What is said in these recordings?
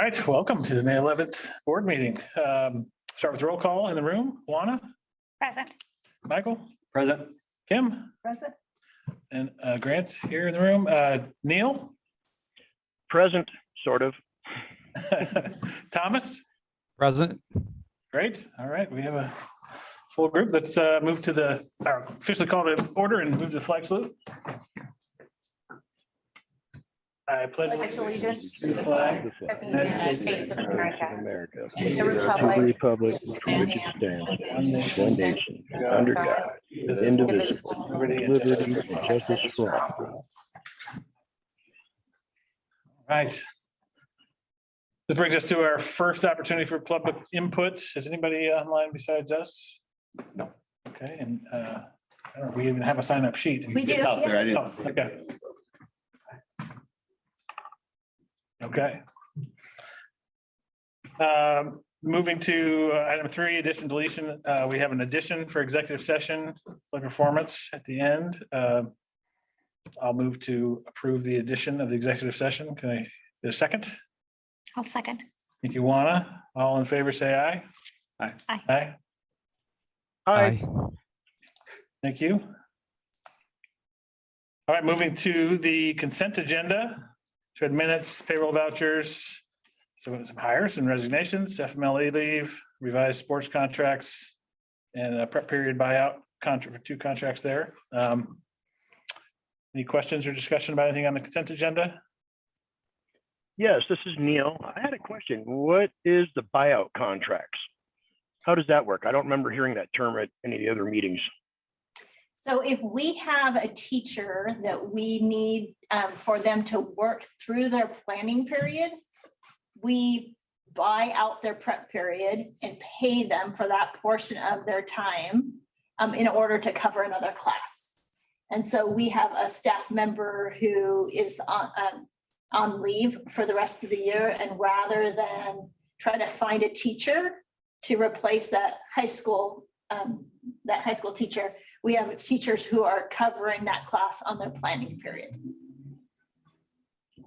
right, welcome to the May 11th board meeting. Start with roll call in the room. Juana, Present. Michael, Present. Kim, Present. and Grant here in the room. Neil, Present, sort of. Thomas. Present. Great. All right, we have a full group. Let's move to the officially call to order and move to the flag salute. I pledge allegiance to the flag of the United States of America, America. and the The republic republic for which it stands, one nation, under God, indivisible, liberty and liberty justice. and justice for all. Right. This brings us to our first opportunity for public input. Is anybody online besides us? No. Okay, and I don't know if we even have a sign up sheet. We do, It's out there. I Oh, didn't see it. okay. Okay. Moving to item 3, addition deletion. We have an addition for executive session, like performance at the end. I'll move to approve the addition of the executive session. Can I get a second? I'll second. Thank you, Juana. All in favor, say aye. Aye. Aye. Aye. Aye. Thank you. All right, moving to the consent agenda. So we had minutes, payroll vouchers, so some hires and resignations, FMLA leave, revised sports contracts, and a prep period buyout contract, 2 contracts there. Any questions or discussion about anything on the consent agenda? Yes, this is Neil. I had a question. What is the buyout contracts? How does that work? I don't remember hearing that term at any of the other meetings. So if we have a teacher that we need for them to work through their planning period, we buy out their prep period and pay them for that portion of their time in order to cover another class. And so we have a staff member who is on leave for the rest of the year, and rather than try to find a teacher to replace that high school teacher, we have teachers who are covering that class on their planning period.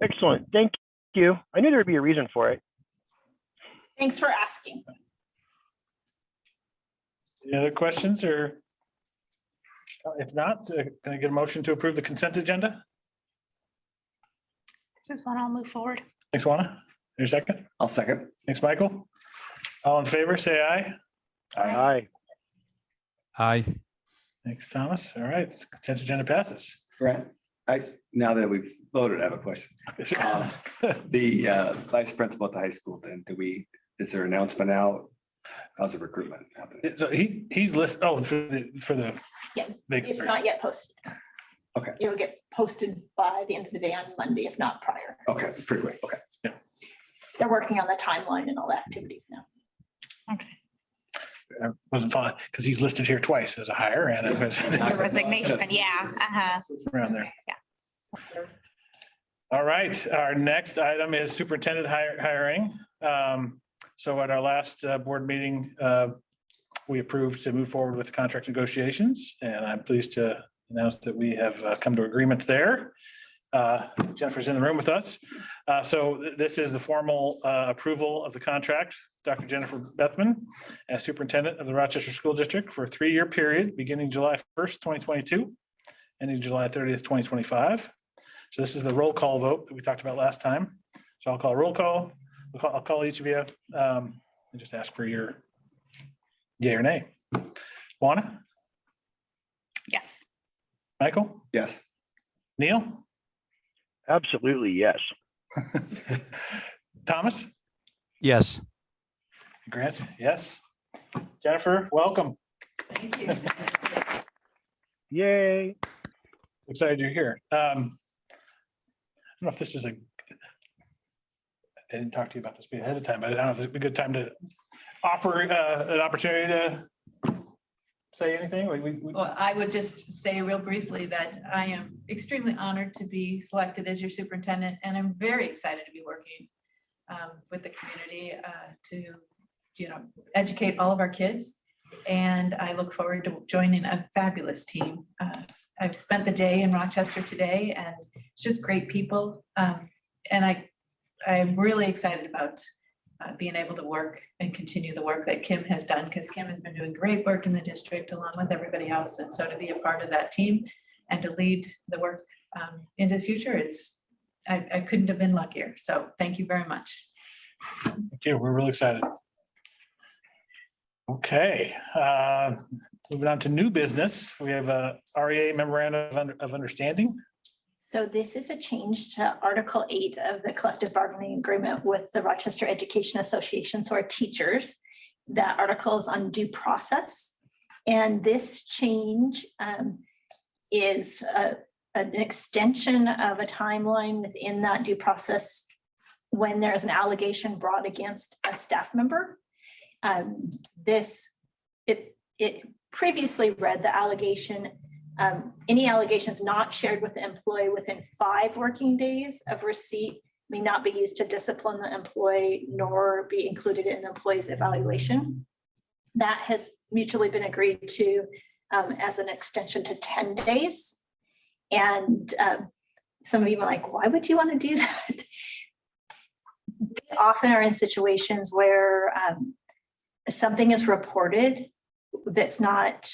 Excellent. Thank you. I knew there'd be a reason for it. Thanks for asking. Any other questions, or if not, can I get a motion to approve the consent agenda? This is one I'll move forward. Thanks, Juana. Your second? I'll second. Thanks, Michael. All in favor, say aye. Aye. Aye. Thanks, Thomas. All right, consent agenda passes. Grant, now that we've voted, I have a question. The vice principal at the high school, then is there an announcement out? How's the recruitment happening? So he's listed, for the. Yeah, vacancy. It's not yet posted. Okay. It'll get posted by the end of the day on Monday, if not prior. Okay, pretty quick. Okay. They're working on the timeline and all the activities now. Okay. It wasn't fun because he's listed here twice as a hire and it was The resignation, yeah, around there. Yeah. All right, our next item is superintendent hiring. So at our last board meeting, we approved to move forward with contract negotiations, and I'm pleased to announce that we have come to agreement there. Jennifer's in the room with us. So this is the formal approval of the contract. Dr. Jennifer Bethman as superintendent of the Rochester School District for a 3-year period beginning July 1st, 2022, ending July 30th, 2025. So this is the roll call vote that we talked about last time. So I'll call a roll call. I'll call each of you and just ask for your yay or nay. Juana? Yes. Michael? Yes. Neil? Absolutely, yes. Thomas? Yes. Grant? Yes. Jennifer, welcome. Thank you. Yay. Excited you're here. I don't know if this is I didn't talk to you about this ahead of time, but I don't know if it'd be a good time to offer an opportunity to say anything. Well, I would just say real briefly that I am extremely honored to be selected as your superintendent, and I'm very excited to be working with the community to, educate all of our kids. And I look forward to joining a fabulous team. I've spent the day in Rochester today, and it's just great people. And I'm really excited about being able to work and continue the work that Kim has done, because Kim has been doing great work in the district along with everybody else. And so to be a part of that team and to lead the work into the future, I couldn't have been luckier. So thank you very much. Thank you. We're really excited. Okay, moving on to new business. We have a REA memorandum of understanding. So this is a change to Article 8 of the collective bargaining agreement with the Rochester Education Association, so our teachers. That article is on due process. And this change is an extension of a timeline within that due process when there's an allegation brought against a staff member. It previously read the allegation, any allegations not shared with the employee within 5 working days of receipt may not be used to discipline the employee nor be included in the employee's evaluation. That has mutually been agreed to as an extension to 10 days. And some of you are like, why would you want to do that? We often are in situations where something is reported that's not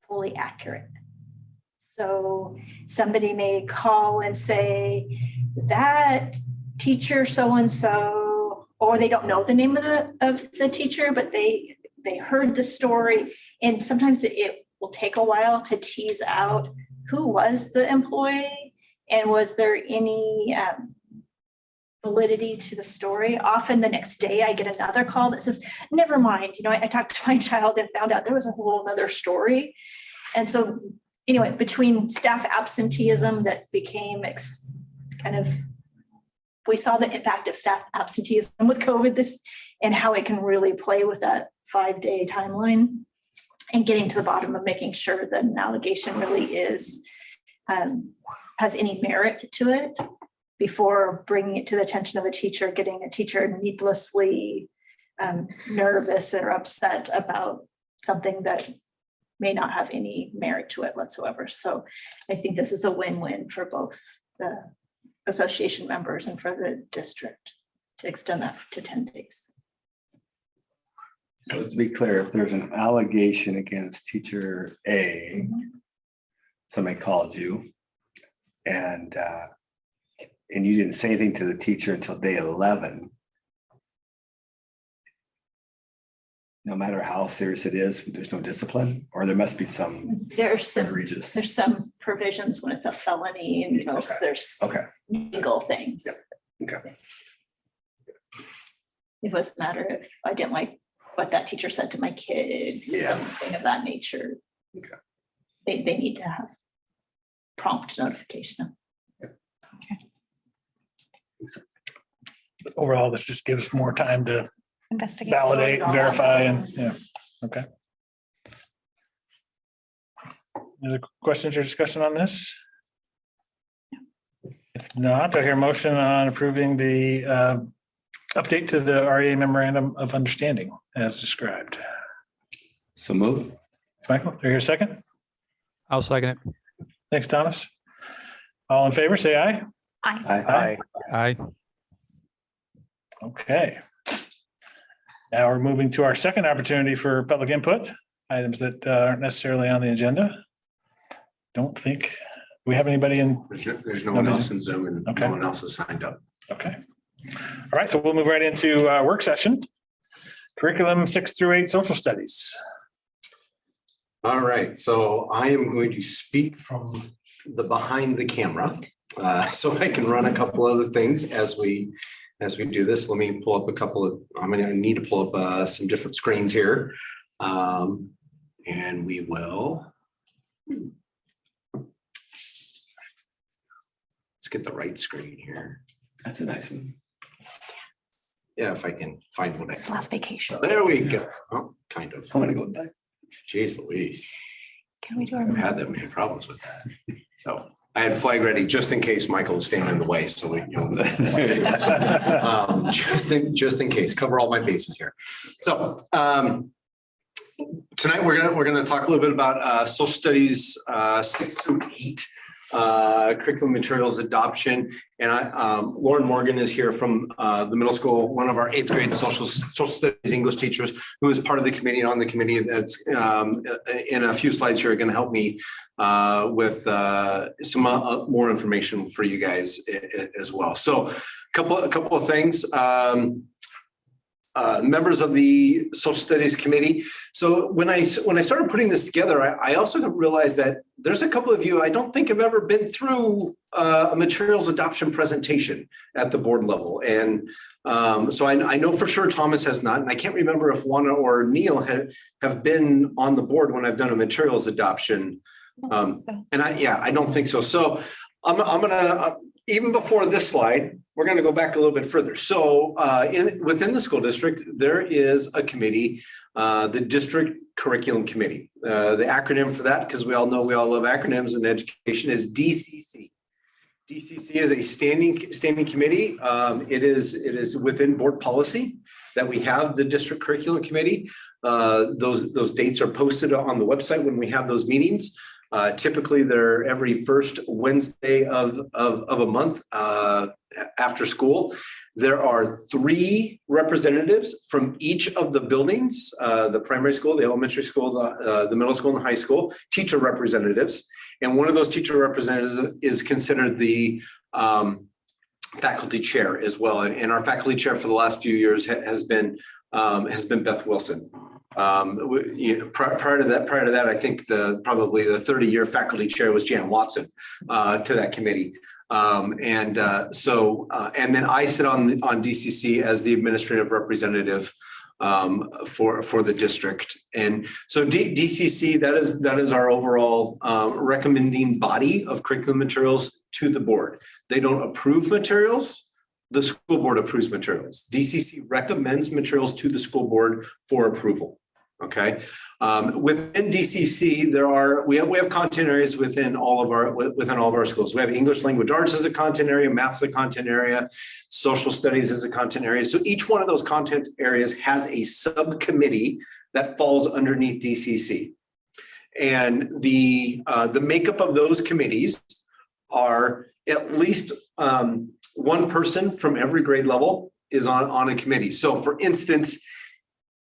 fully accurate. So somebody may call and say that teacher so-and-so, or they don't know the name of the teacher, but they heard the story. And sometimes it will take a while to tease out who was the employee and was there any validity to the story. Often the next day I get another call that says, never mind, I talked to my child and found out there was a whole other story. And so anyway, between staff absenteeism that became we saw the impact of staff absenteeism with COVID and how it can really play with that 5-day timeline, and getting to the bottom of making sure that an allegation really has any merit to it before bringing it to the attention of a teacher, getting a teacher needlessly nervous or upset about something that may not have any merit to it whatsoever. So I think this is a win-win for both the association members and for the district to extend that to 10 days. So to be clear, if there's an allegation against teacher A, somebody called you and you didn't say anything to the teacher until day 11, no matter how serious it is, there's no discipline, or there must be some egregious. There's some provisions when it's a felony and Okay. there's Okay. legal things. Yep. Okay. It was a matter if I didn't like what that teacher said to my kid, Yeah. something of that nature. Okay. They need to have prompt notification. Overall, this just gives more time to Investigate. validate, verify, and okay. Any other questions or discussion on this? If not, I hear a motion on approving the update to the REA memorandum of understanding as described. So move. Michael, do I hear a second? I'll second it. Thanks, Thomas. All in favor, say aye. Aye. Aye. Okay. Now we're moving to our second opportunity for public input, items that aren't necessarily on the agenda. Don't think we have anybody in. There's no one else in Zoom and Okay. no one else has signed up. Okay. All right, so we'll move right into work session. Curriculum 6 through 8 social studies. All right, so I am going to speak from the behind the camera. So I can run a couple other things as we do this. Let me pull up a couple of, I'm going to need to pull up some different screens here. And we will. Let's get the right screen here. That's a nice one. Yeah, if I can find what It's I. last vacation. There we go. Oh, kind of. I'm gonna go back. Jeez Louise. Can we do I've had that many problems with that. So I had flag ready just in case Michael was standing in the way. So we, just in case, cover all my bases here. So tonight we're gonna talk a little bit about social studies 6 through 8. curriculum materials adoption. And Lauren Morgan is here from the middle school, one of our 8th grade social studies English teachers, who is part of the committee and on the committee. That's in a few slides here, going to help me with some more information for you guys as well. So a couple of things. Members of the social studies committee. So when I started putting this together, I also realized that there's a couple of you I don't think have ever been through a materials adoption presentation at the board level. And so I know for sure Thomas has not, and I can't remember if Juana or Neil have been on the board when I've done a materials adoption. And I don't think so. So I'm gonna, even before this slide, we're going to go back a little bit further. So within the school district, there is a committee, the District Curriculum Committee. The acronym for that, because we all know we all love acronyms in education, is DCC. DCC is a standing committee. It is within board policy that we have the District Curriculum Committee. Those dates are posted on the website when we have those meetings. Typically, they're every first Wednesday of a month after school. There are 3 representatives from each of the buildings, the primary school, the elementary school, the middle school, and the high school, teacher representatives. And one of those teacher representatives is considered the faculty chair as well. And our faculty chair for the last few years has been Beth Wilson. Prior to that, I think probably the 30-year faculty chair was Jan Watson to that committee. And then I sit on DCC as the administrative representative for the district. And so DCC, that is our overall recommending body of curriculum materials to the board. They don't approve materials. The school board approves materials. DCC recommends materials to the school board for approval. Okay. Within DCC, we have content areas within all of our schools. We have English language arts as a content area, math as a content area, social studies as a content area. So each one of those content areas has a subcommittee that falls underneath DCC. And the makeup of those committees are at least one person from every grade level is on a committee. So for instance,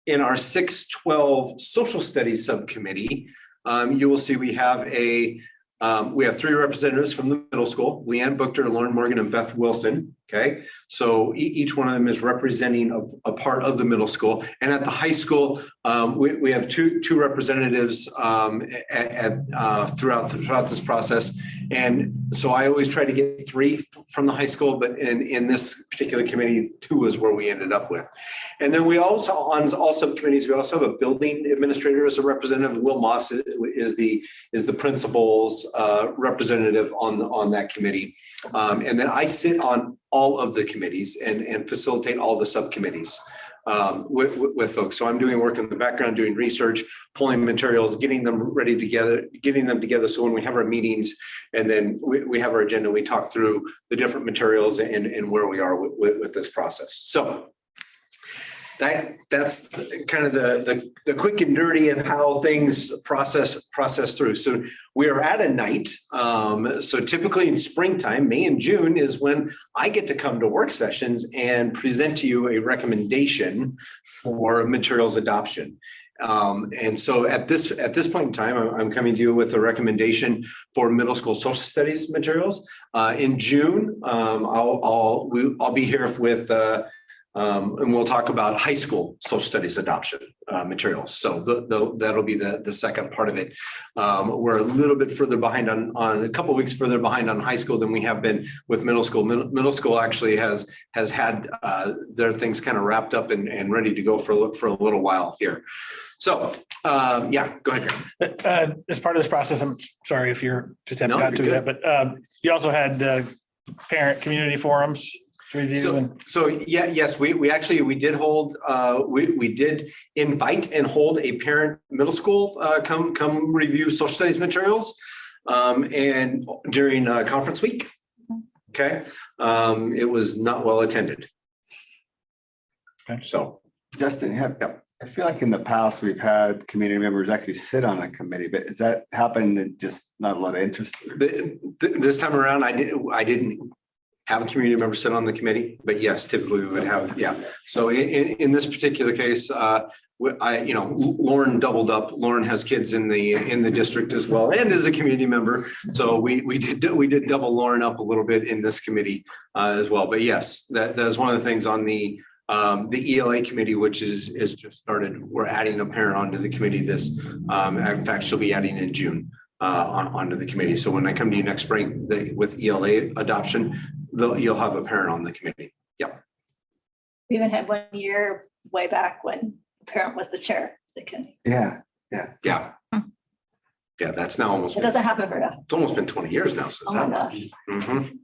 in our 6-12 social studies subcommittee, you will see we have 3 representatives from the middle school: Leanne Buchter, Lauren Morgan, and Beth Wilson. Okay, so each one of them is representing a part of the middle school. And at the high school, we have two representatives throughout this process. And so I always try to get 3 from the high school, but in this particular committee, 2 is where we ended up with. And then we also, on all subcommittees, we also have a building administrator as a representative. Will Moss is the principal's representative on that committee. And then I sit on all of the committees and facilitate all the subcommittees with folks. So I'm doing work in the background, doing research, pulling materials, getting them together. So when we have our meetings and then we have our agenda, we talk through the different materials and where we are with this process. So that's kind of the quick and dirty and how things process through. So we are at a night. So typically in springtime, May and June is when I get to come to work sessions and present to you a recommendation for materials adoption. And so at this point in time, I'm coming to you with a recommendation for middle school social studies materials. In June, I'll be here with and we'll talk about high school social studies adoption materials. So that'll be the second part of it. We're a little bit further behind on a couple of weeks further behind on high school than we have been with middle school. Middle school actually has had their things kind of wrapped up and ready to go for a little while here. So yeah, go ahead. As part of this process, I'm sorry if you're just haven't No, got to you're that, but you also had parent community forums to review. Yes, we did hold, we did invite and hold a parent middle school come review social studies materials and during conference week. Okay, it was not well attended. Okay. So Justin, I feel like in the past, we've had community members actually sit on a committee, but has that happened and just not a lot of interest? This time around, I didn't have a community member sit on the committee, but yes, typically we would have, yeah. So in this particular case, Lauren doubled up. Lauren has kids in the district as well and is a community member. So we did double Lauren up a little bit in this committee as well. But yes, that is one of the things on the ELA committee, which is just started. We're adding a parent onto the committee in fact, she'll be adding in June onto the committee. So when I come to you next spring with ELA adoption, you'll have a parent on the committee. Yep. We even had 1 year way back when the parent was the chair of the committee. Yeah. Yeah. Yeah, that's now almost, It doesn't happen very often. it's almost been 20 years now since Oh my that. gosh. Mhm.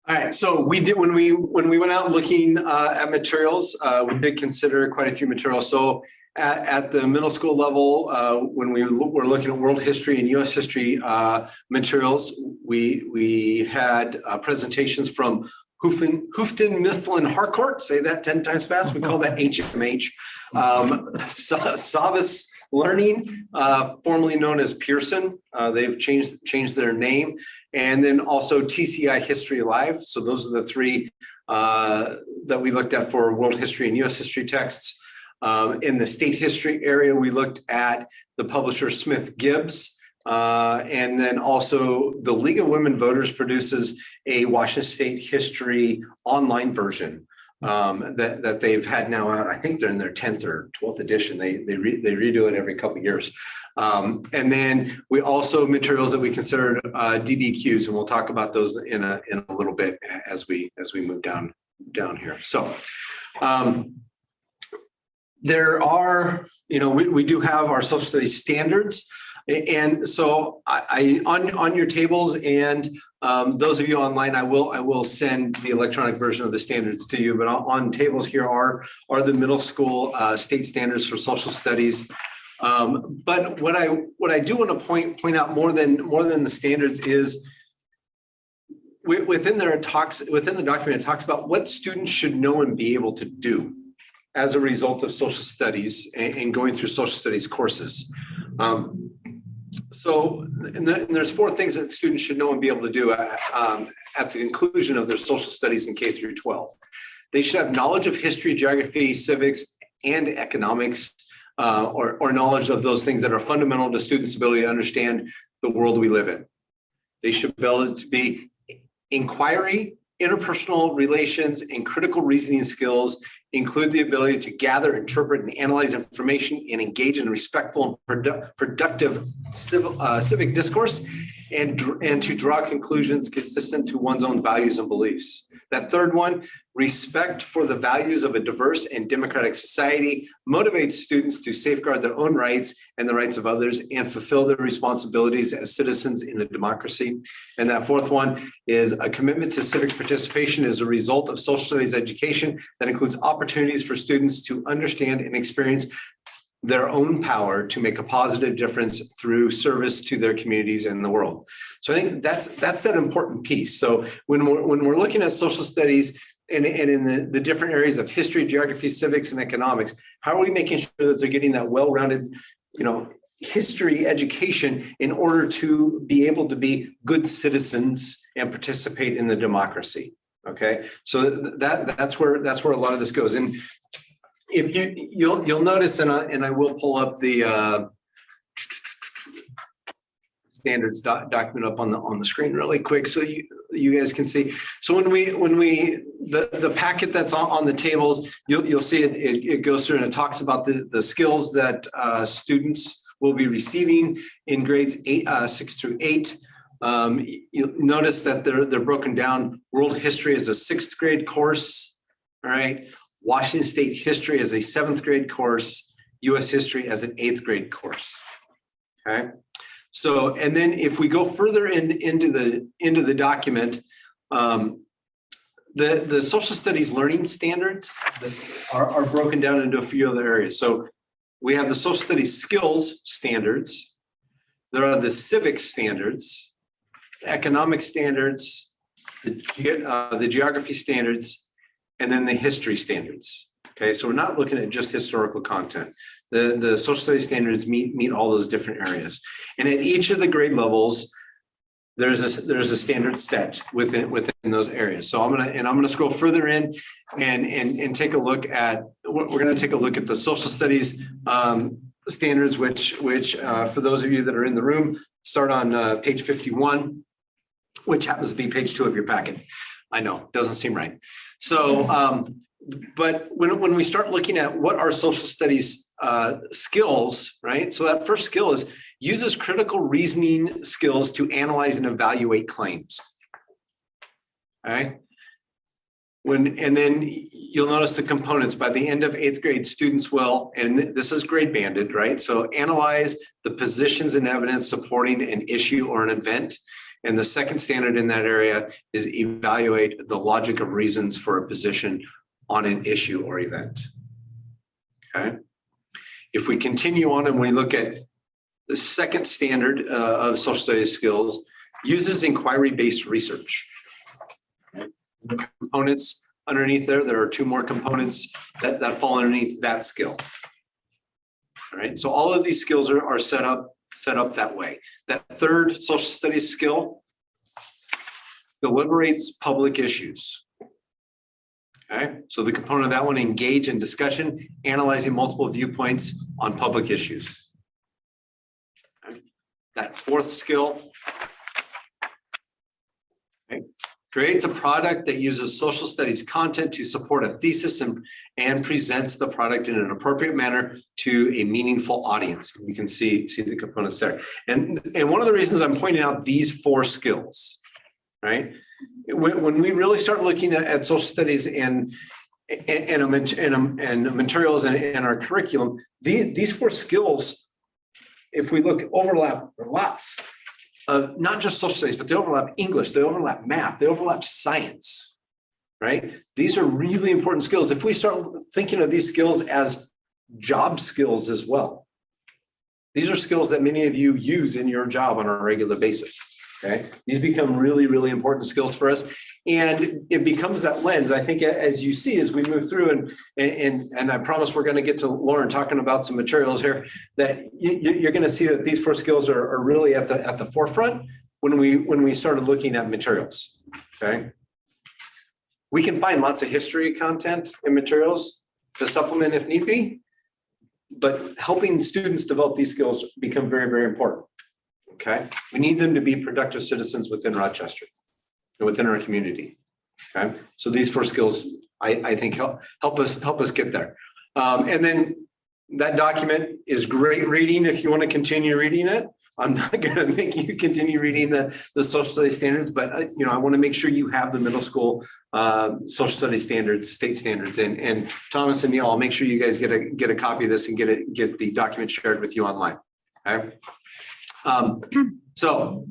All right, so we did, when we went out looking at materials, we did consider quite a few materials. So at the middle school level, when we were looking at world history and US history materials, we had presentations from Hoofton, Mifflin, Harcourt, say that 10 times fast, we call that HMH. Savas Learning, formerly known as Pearson, they've changed their name. And then also TCI History Live. So those are the three that we looked at for world history and US history texts. In the state history area, we looked at the publisher Smith Gibbs. And then also the League of Women Voters produces a Washington State history online version that they've had now out. I think they're in their 10th or 12th edition. They redo it every couple of years. And then we also materials that we considered DBQs, and we'll talk about those in a little bit as we move down here. So there are, we do have our social studies standards. And so I on your tables, and those of you online, I will send the electronic version of the standards to you. But on tables here are the middle school state standards for social studies. But what I do want to point out more than the standards is within the document, it talks about what students should know and be able to do as a result of social studies and going through social studies courses. And there's 4 things that students should know and be able to do at the conclusion of their social studies in K through 12. They should have knowledge of history, geography, civics, and economics, or knowledge of those things that are fundamental to students' ability to understand the world we live in. They should be able to be inquiry, interpersonal relations, and critical reasoning skills include the ability to gather, interpret, and analyze information and engage in respectful and productive civic discourse and to draw conclusions consistent to one's own values and beliefs. That third one, respect for the values of a diverse and democratic society motivates students to safeguard their own rights and the rights of others and fulfill their responsibilities as citizens in a democracy. And that fourth one is a commitment to civic participation as a result of social studies education that includes opportunities for students to understand and experience their own power to make a positive difference through service to their communities and the world. So I think that's that important piece. So when we're looking at social studies and in the different areas of history, geography, civics, and economics, how are we making sure that they're getting that well-rounded, history education in order to be able to be good citizens and participate in the democracy? Okay, so that's where a lot of this goes. And if you'll notice, and I will pull up the standards document up on the screen really quick so you guys can see. So when the packet that's on the tables, you'll see it goes through and it talks about the skills that students will be receiving in grades 6 through 8. You'll notice that they're broken down. World history is a 6th grade course. All right. Washington State history as a 7th grade course, US history as an 8th grade course. Okay. So, and then if we go further into the document, the social studies learning standards are broken down into a few other areas. So we have the social studies skills standards. There are the civic standards, economic standards, the geography standards, and then the history standards. Okay, so we're not looking at just historical content. The social studies standards meet all those different areas. And at each of the grade levels, there's a standard set within those areas. So I'm gonna scroll further in and take a look at, we're gonna take a look at the social studies standards, which for those of you that are in the room, start on page 51, which happens to be page 2 of your packet. I know, doesn't seem right. So, but when we start looking at what are social studies skills, right? So that first skill is uses critical reasoning skills to analyze and evaluate claims. All right. And then you'll notice the components by the end of 8th grade, students will, and this is grade banded, right? So analyze the positions and evidence supporting an issue or an event. And the second standard in that area is evaluate the logic of reasons for a position on an issue or event. Okay. If we continue on and we look at the second standard of social studies skills, uses inquiry-based research. The components underneath there are 2 more components that fall underneath that skill. All right, so all of these skills are set up that way. That third social studies skill deliberates public issues. Okay, so the component of that one, engage in discussion, analyzing multiple viewpoints on public issues. Okay. That fourth skill, okay, creates a product that uses social studies content to support a thesis and presents the product in an appropriate manner to a meaningful audience. You can see the components there. And one of the reasons I'm pointing out these 4 skills, right? When we really start looking at social studies and materials and our curriculum, these 4 skills, if we look, overlap lots of not just social studies, but they overlap English, they overlap math, they overlap science, right? These are really important skills. If we start thinking of these skills as job skills as well, these are skills that many of you use in your job on a regular basis. Okay, these become really, really important skills for us, and it becomes that lens. I think as you see, as we move through, and I promise we're going to get to Lauren talking about some materials here, that you're going to see that these 4 skills are really at the forefront when we started looking at materials. Okay, we can find lots of history content and materials to supplement if need be, but helping students develop these skills become very, very important. Okay, we need them to be productive citizens within Rochester and within our community. Okay, so these 4 skills, I think help us get there. And then that document is great reading if you want to continue reading it. I'm not going to make you continue reading the social studies standards, but I want to make sure you have the middle school social studies standards, state standards, and Thomas and Neil, I'll make sure you guys get a copy of this and get the document shared with you online. Okay. So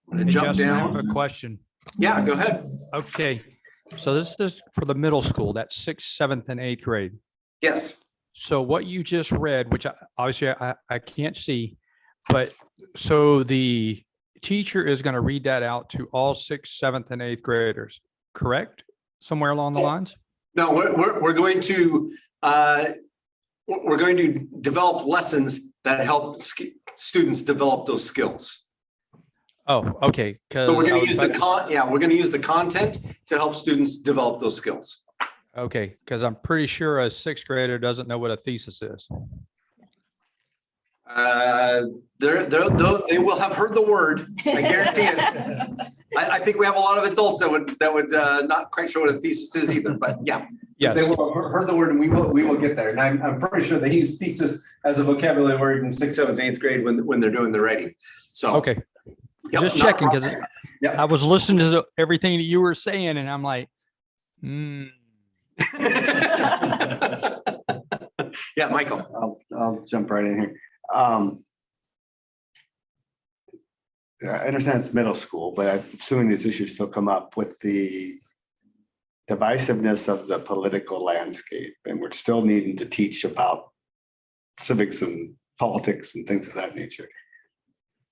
I'm going to jump Justin, I have down. a question. Yeah, go ahead. Okay, so this is for the middle school, that's 6th, 7th, and 8th grade. Yes. So what you just read, which obviously I can't see, but so the teacher is going to read that out to all 6th, 7th, and 8th graders, correct? Somewhere along the lines? No, we're going to develop lessons that help students develop those skills. Oh, okay. So we're going to use we're going to use the content to help students develop those skills. Okay, because I'm pretty sure a 6th grader doesn't know what a thesis is. They will have heard the word. I guarantee it. I think we have a lot of adults that would not quite sure what a thesis is either. But yeah, Yes. they will have heard the word, and we will get there. And I'm pretty sure they use thesis as a vocabulary word in 6th, 7th, 8th grade when they're doing the writing. So Okay, yep, just not a checking because problem. Yep. I was listening to everything that you were saying, and I'm like, Yeah, Michael. I'll jump right in here. I understand it's middle school, but I'm assuming these issues still come up with the divisiveness of the political landscape, and we're still needing to teach about civics and politics and things of that nature.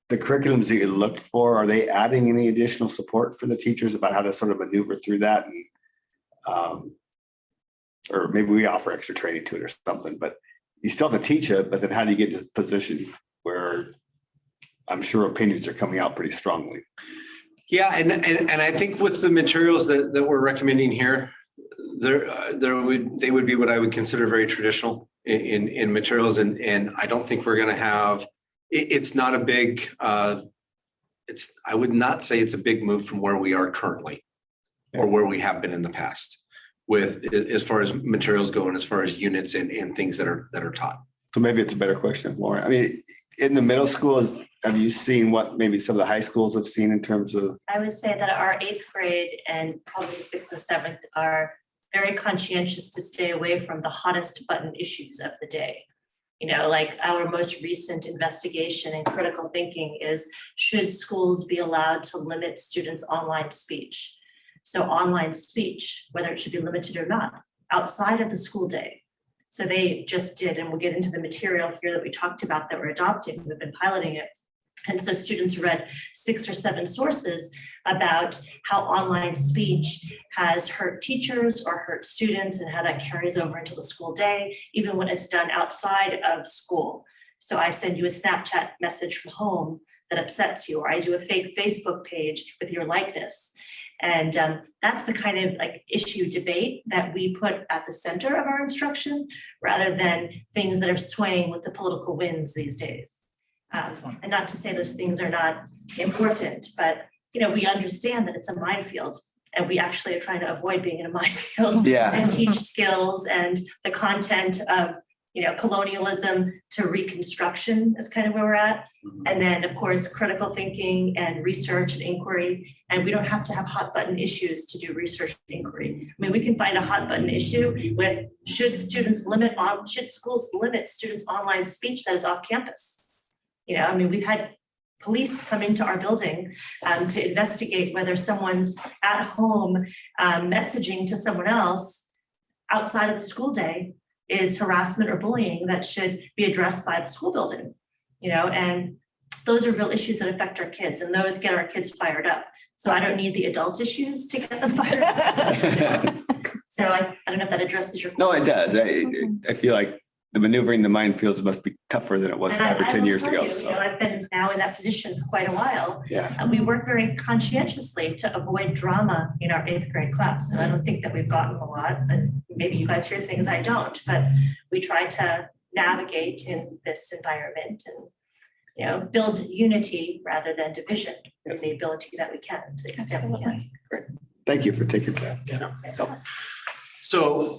The curriculums that you looked for, are they adding any additional support for the teachers about how to sort of maneuver through that or maybe we offer extra training to it or something, but you still have to teach it, but then how do you get to this position where I'm sure opinions are coming out pretty strongly? Yeah, and I think with the materials that we're recommending here, they would be what I would consider very traditional in materials, and I don't think we're going to have. It's not a big. I would not say it's a big move from where we are currently, or where we have been in the past, with as far as materials go and as far as units and things that are taught. So maybe it's a better question, Lauren. I mean, in the middle schools, have you seen what maybe some of the high schools have seen in terms of? I would say that our 8th grade and probably 6th and 7th are very conscientious to stay away from the hottest button issues of the day. You know, like our most recent investigation in critical thinking is, should schools be allowed to limit students' online speech? So online speech, whether it should be limited or not, outside of the school day. So they just did, and we'll get into the material here that we talked about that we're adopting, we've been piloting it. And so students read 6 or 7 sources about how online speech has hurt teachers or hurt students and how that carries over into the school day, even when it's done outside of school. So I send you a Snapchat message from home that upsets you, or I do a fake Facebook page with your likeness. And that's the kind of like issue debate that we put at the center of our instruction, rather than things that are swaying with the political winds these days. And not to say those things are not important, but we understand that it's a minefield, and we actually are trying to avoid being in a minefield. Yeah. And teach skills and the content of colonialism to reconstruction is kind of where we're at. And then, of course, critical thinking and research and inquiry. And we don't have to have hot button issues to do research and inquiry. I mean, we can find a hot button issue with should schools limit students' online speech that is off campus? We've had police come into our building to investigate whether someone's at home messaging to someone else outside of the school day is harassment or bullying that should be addressed by the school building, and those are real issues that affect our kids, and those get our kids fired up. So I don't need the adult issues to get them fired up. So I don't know if that addresses your question. No, it does. I feel like the maneuvering the minefields must be tougher than it was 5 or 10 years ago. So. I've been now in that position for quite a while. Yeah. And we work very conscientiously to avoid drama in our 8th grade class. And I don't think that we've gotten a lot, and maybe you guys hear things I don't, but we try to navigate in this environment and, build unity rather than division in the ability that we can, to the extent we can. Great. Thank you for taking that. Yeah. So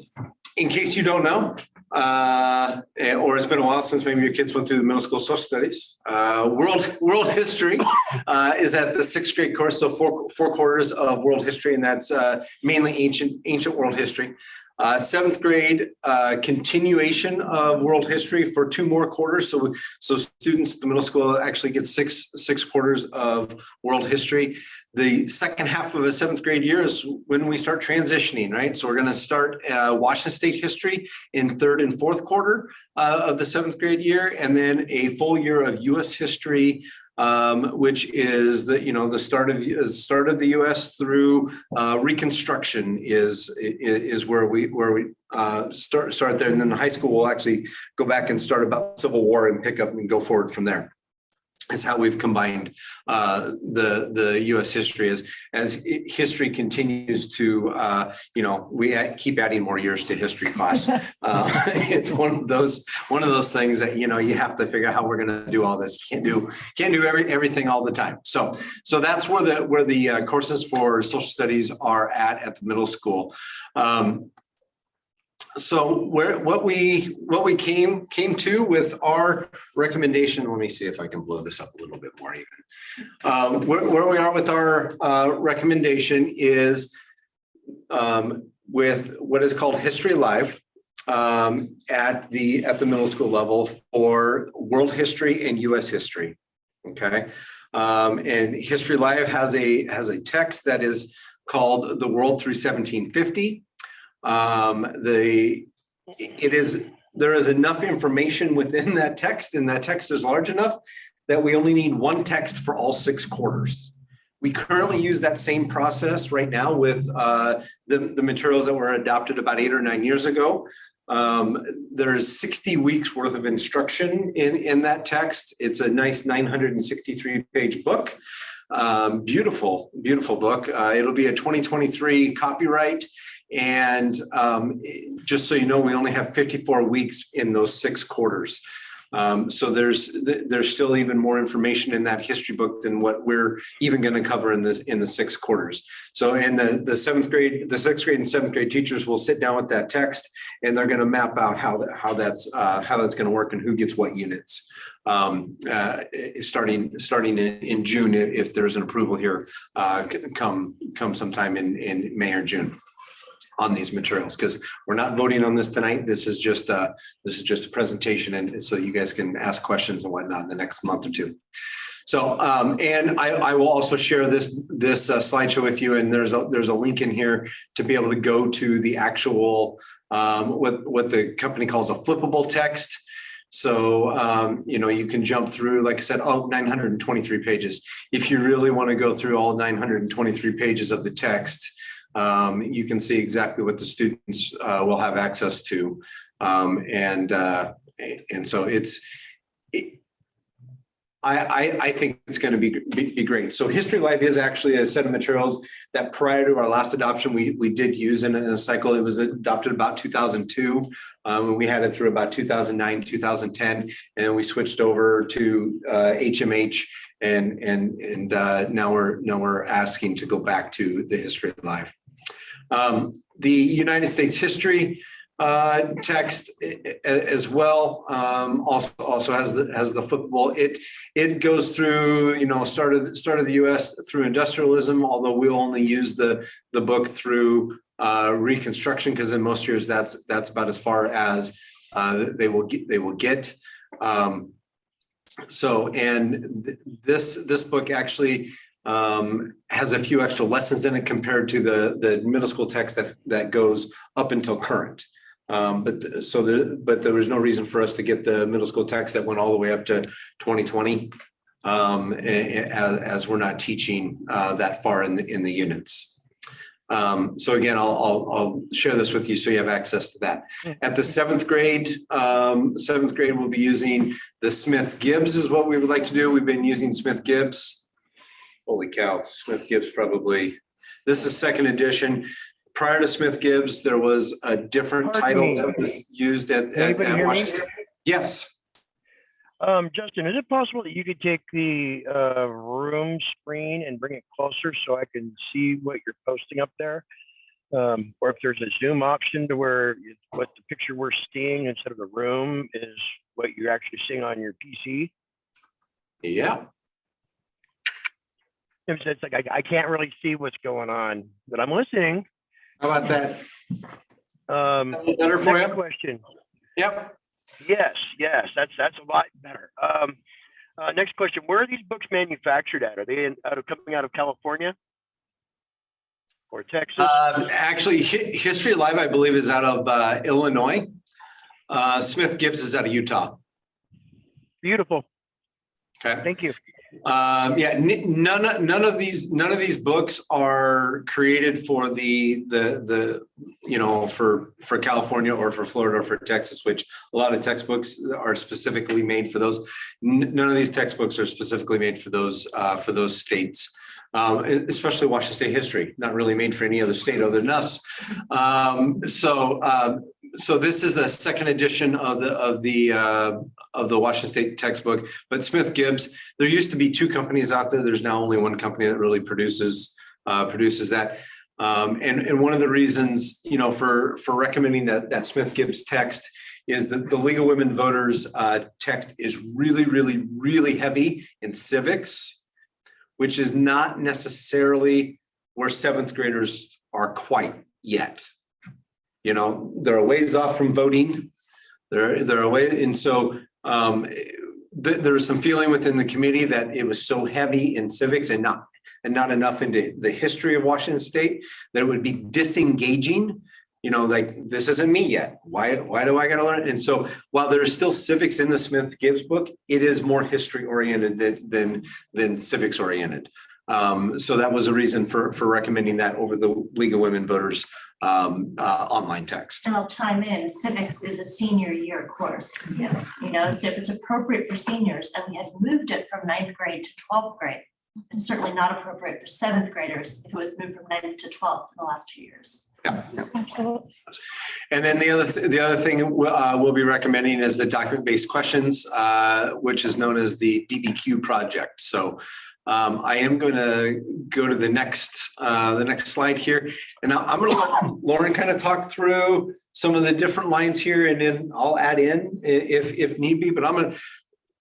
in case you don't know, or it's been a while since maybe your kids went through the middle school social studies, world history is at the 6th grade course. So four quarters of world history, and that's mainly ancient world history. 7th grade continuation of world history for 2 more quarters. So students at the middle school actually get six quarters of world history. The second half of a 7th grade year is when we start transitioning, right? So we're going to start Washington State history in 3rd and 4th quarter of the 7th grade year, and then a full year of U.S. history, which is the start of the U.S. through Reconstruction is where we start there, and then the high school will actually go back and start about Civil War and pick up and go forward from there. Is how we've combined the U.S. history as history continues to we keep adding more years to history class. It's one of those things that you have to figure out how we're going to do all this. Can't do everything all the time. So that's where the courses for social studies are at the middle school. So what we came to with our recommendation, let me see if I can blow this up a little bit more even. Where we are with our recommendation is with what is called History Live at the middle school level for world history and U.S. history. Okay, and History Live has a text that is called The World Through 1750. There is enough information within that text, and that text is large enough that we only need one text for all 6 quarters, We currently use that same process right now with the materials that were adopted about 8 or 9 years ago. There's 60 weeks worth of instruction in that text. It's a nice 963-page book. Beautiful, beautiful book. It'll be a 2023 copyright. And just so you know, we only have 54 weeks in those 6 quarters. So there's still even more information in that history book than what we're even going to cover in the 6 quarters. So in the 6th grade and 7th grade teachers will sit down with that text, and they're going to map out how that's going to work and who gets what units. Starting in June, if there's an approval here, come sometime in May or June on these materials, because we're not voting on this tonight. This is just a presentation, and so you guys can ask questions and whatnot in the next month or two. So, and I will also share this slideshow with you, and there's a link in here to be able to go to the actual what the company calls a flippable text. So, you can jump through, like I said, 923 pages. If you really want to go through all 923 pages of the text, you can see exactly what the students will have access to. And so I think it's going to be great. So History Live is actually a set of materials that prior to our last adoption, we did use in a cycle. It was adopted about 2002. And we had it through about 2009, 2010, and then we switched over to HMH. And now we're asking to go back to the History Live. The United States history text as well also has the football. It goes through start of the U.S. through industrialism, although we'll only use the book through Reconstruction, because in most years that's about as far as they will get. This book actually has a few extra lessons in it compared to the middle school text that goes up until current. But there was no reason for us to get the middle school text that went all the way up to 2020, as we're not teaching that far in the units. So again, I'll share this with you so you have access to that. At the 7th grade, we'll be using the Smith-Gibbs is what we would like to do. We've been using Smith-Gibbs. Holy cow, Smith-Gibbs probably. This is 2nd edition. Prior to Smith-Gibbs, there was a different title that was used at Washington. Yes. Justin, is it possible that you could take the room screen and bring it closer so I can see what you're posting up there? Or if there's a zoom option to where what the picture we're seeing instead of the room is what you're actually seeing on your PC? Yeah. It's like I can't really see what's going on, but I'm listening. How about that? Better for you? Question. Yep. Yes, that's a lot better. Next question: where are these books manufactured at? Are they coming out of California or Texas? Actually, History Live, I believe, is out of Illinois. Smith-Gibbs is out of Utah. Beautiful. Okay. Thank you. Yeah, none of these books are created for for California or for Florida or for Texas, which a lot of textbooks are specifically made for those. None of these textbooks are specifically made for those states, especially Washington State history, not really made for any other state other than us. So this is a 2nd edition of the Washington State textbook, but Smith-Gibbs, there used to be 2 companies out there. There's now only one company that really produces that. And one of the reasons, for recommending that Smith-Gibbs text is that the League of Women Voters text is really, really, really heavy in civics, which is not necessarily where 7th graders are quite yet. They're a ways off from voting. They're away. And so there was some feeling within the committee that it was so heavy in civics and not enough into the history of Washington State that it would be disengaging. Like, this isn't me yet. Why do I got to learn? And so while there is still civics in the Smith-Gibbs book, it is more history oriented than civics oriented. So that was a reason for recommending that over the League of Women Voters online text. And I'll chime in, civics is a senior year course, you know, so if it's appropriate for seniors, and we had moved it from 9th grade to 12th grade, it's certainly not appropriate for 7th graders if it was moved from 9th to 12th in the last 2 years. Absolutely. And then the other thing we'll be recommending is the document-based questions, which is known as the DBQ project. So I am going to go to the next slide here, and I'm going to let Lauren kind of talk through some of the different lines here, and then I'll add in if need be. But I'm going to,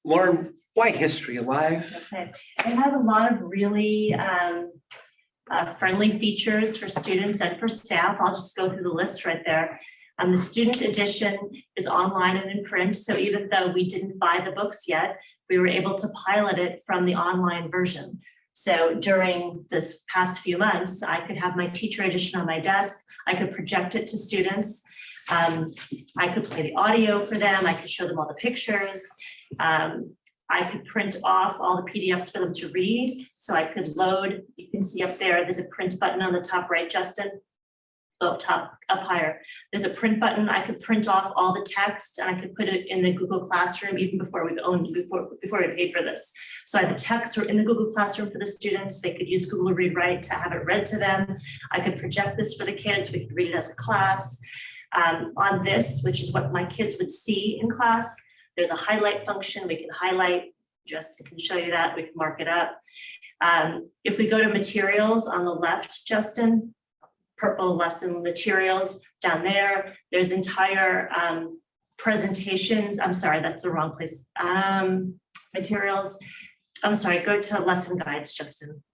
Lauren, why History Alive? Okay, I have a lot of really friendly features for students and for staff. I'll just go through the list right there. The student edition is online and in print. So even though we didn't buy the books yet, we were able to pilot it from the online version. So during this past few months, I could have my teacher edition on my desk. I could project it to students. I could play the audio for them. I could show them all the pictures. I could print off all the PDFs for them to read. So I could load, you can see up there, there's a print button on the top right, Justin. Up higher. There's a print button. I could print off all the text and I could put it in the Google Classroom even before we paid for this. So the texts were in the Google Classroom for the students. They could use Google Read Write to have it read to them. I could project this for the kids. We could read it as a class. On this, which is what my kids would see in class, there's a highlight function. We can highlight, Justin can show you that. We can mark it up. If we go to materials on the left, Justin, purple lesson materials down there. There's entire presentations. I'm sorry, that's the wrong place. Materials. I'm sorry, go to lesson guides, Justin.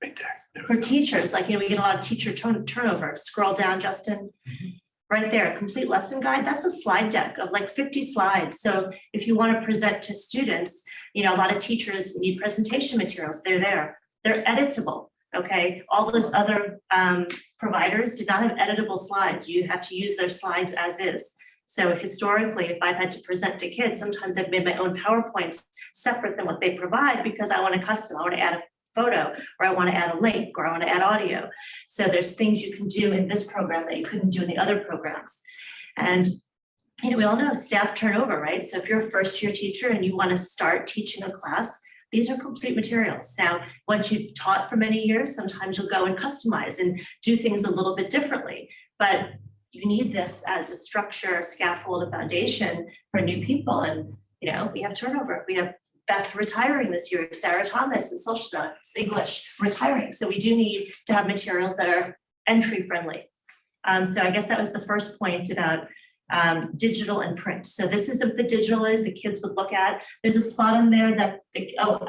Right there. For teachers, like, you know, we get a lot of teacher turnover. Scroll down, Justin. Right there, complete lesson guide. That's a slide deck of like 50 slides. So if you want to present to students, you know, a lot of teachers need presentation materials. They're there. They're editable. Okay, all those other providers did not have editable slides. You have to use their slides as is. So historically, if I've had to present to kids, sometimes I've made my own PowerPoints separate than what they provide because I want to custom, I want to add a photo, or I want to add a link, or I want to add audio. So there's things you can do in this program that you couldn't do in the other programs. And you know, we all know staff turnover, right? So if you're a first-year teacher and you want to start teaching a class, these are complete materials. Now, once you've taught for many years, sometimes you'll go and customize and do things a little bit differently. But you need this as a structure, a scaffold, a foundation for new people. And, you know, we have turnover. We have Beth retiring this year, Sarah Thomas in social studies, English retiring. So we do need to have materials that are entry friendly. So I guess that was the first point about digital and print. So this is what the digital is, the kids would look at. There's a spot on there that,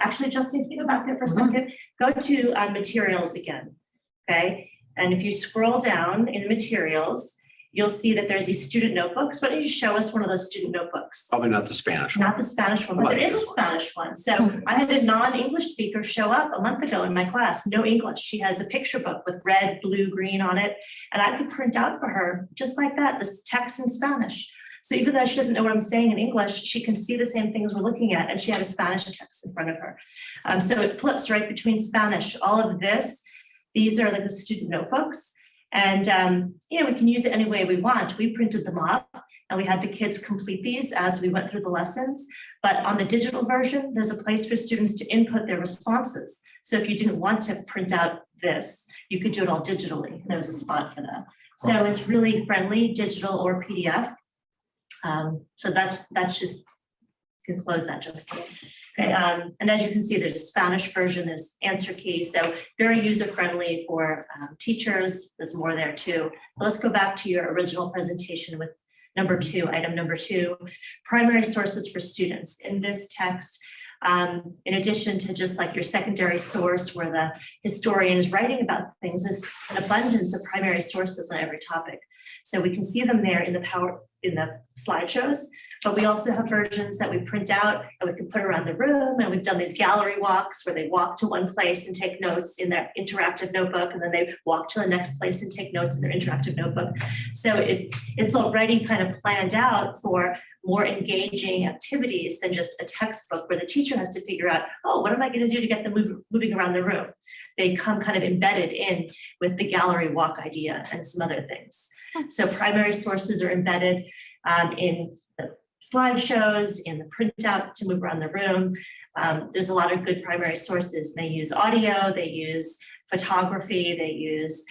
actually, Justin, if you go back there for a second, go to materials again, okay? And if you scroll down in materials, you'll see that there's these student notebooks. Why don't you show us one of those student notebooks? Probably not the Spanish one. Not the Spanish one, but there is a Spanish one. So I had a non-English speaker show up a month ago in my class, no English. She has a picture book with red, blue, green on it. And I could print out for her, just like that, this text in Spanish. So even though she doesn't know what I'm saying in English, she can see the same things we're looking at. And she had a Spanish text in front of her. So it flips right between Spanish. All of this, these are like the student notebooks. And, you know, we can use it any way we want. We printed them off and we had the kids complete these as we went through the lessons. But on the digital version, there's a place for students to input their responses. So if you didn't want to print out this, you could do it all digitally. There was a spot for that. So it's really friendly, digital or PDF. So that's just, you can close that, just. Okay, and as you can see, there's a Spanish version, there's answer key, so very user-friendly for teachers. There's more there too. But let's go back to your original presentation with item number two, primary sources for students. In this text, in addition to just like your secondary source where the historian is writing about things, is an abundance of primary sources on every topic. So we can see them there in the slideshows. But we also have versions that we print out and we can put around the room. And we've done these gallery walks where they walk to one place and take notes in their interactive notebook. And then they walk to the next place and take notes in their interactive notebook. So it's already kind of planned out for more engaging activities than just a textbook where the teacher has to figure out, oh, what am I going to do to get them moving around the room? They come kind of embedded in with the gallery walk idea and some other things. So primary sources are embedded in the slideshows, in the printout to move around the room. There's a lot of good primary sources. They use audio, they use photography, they use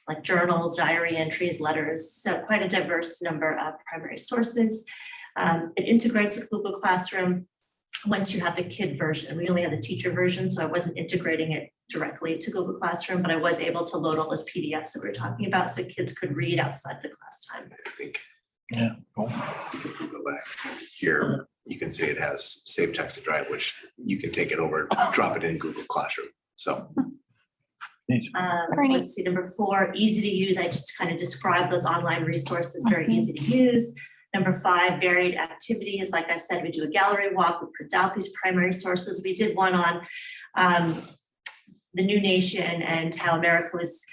like journals, diary entries, letters. So quite a diverse number of primary sources. It integrates with Google Classroom once you have the kid version. We only had the teacher version, so I wasn't integrating it directly to Google Classroom, but I was able to load all those PDFs that we were talking about so kids could read outside the class time. I think. Yeah. Cool. If we go back here, you can see it has save text to drive, which you can take it over, drop it in Google Classroom. So. Let's see, number 4, easy to use. I just kind of described those online resources, very easy to use. Number 5, varied activities. Like I said, we do a gallery walk, we print out these primary sources. We did one on the new nation and how America was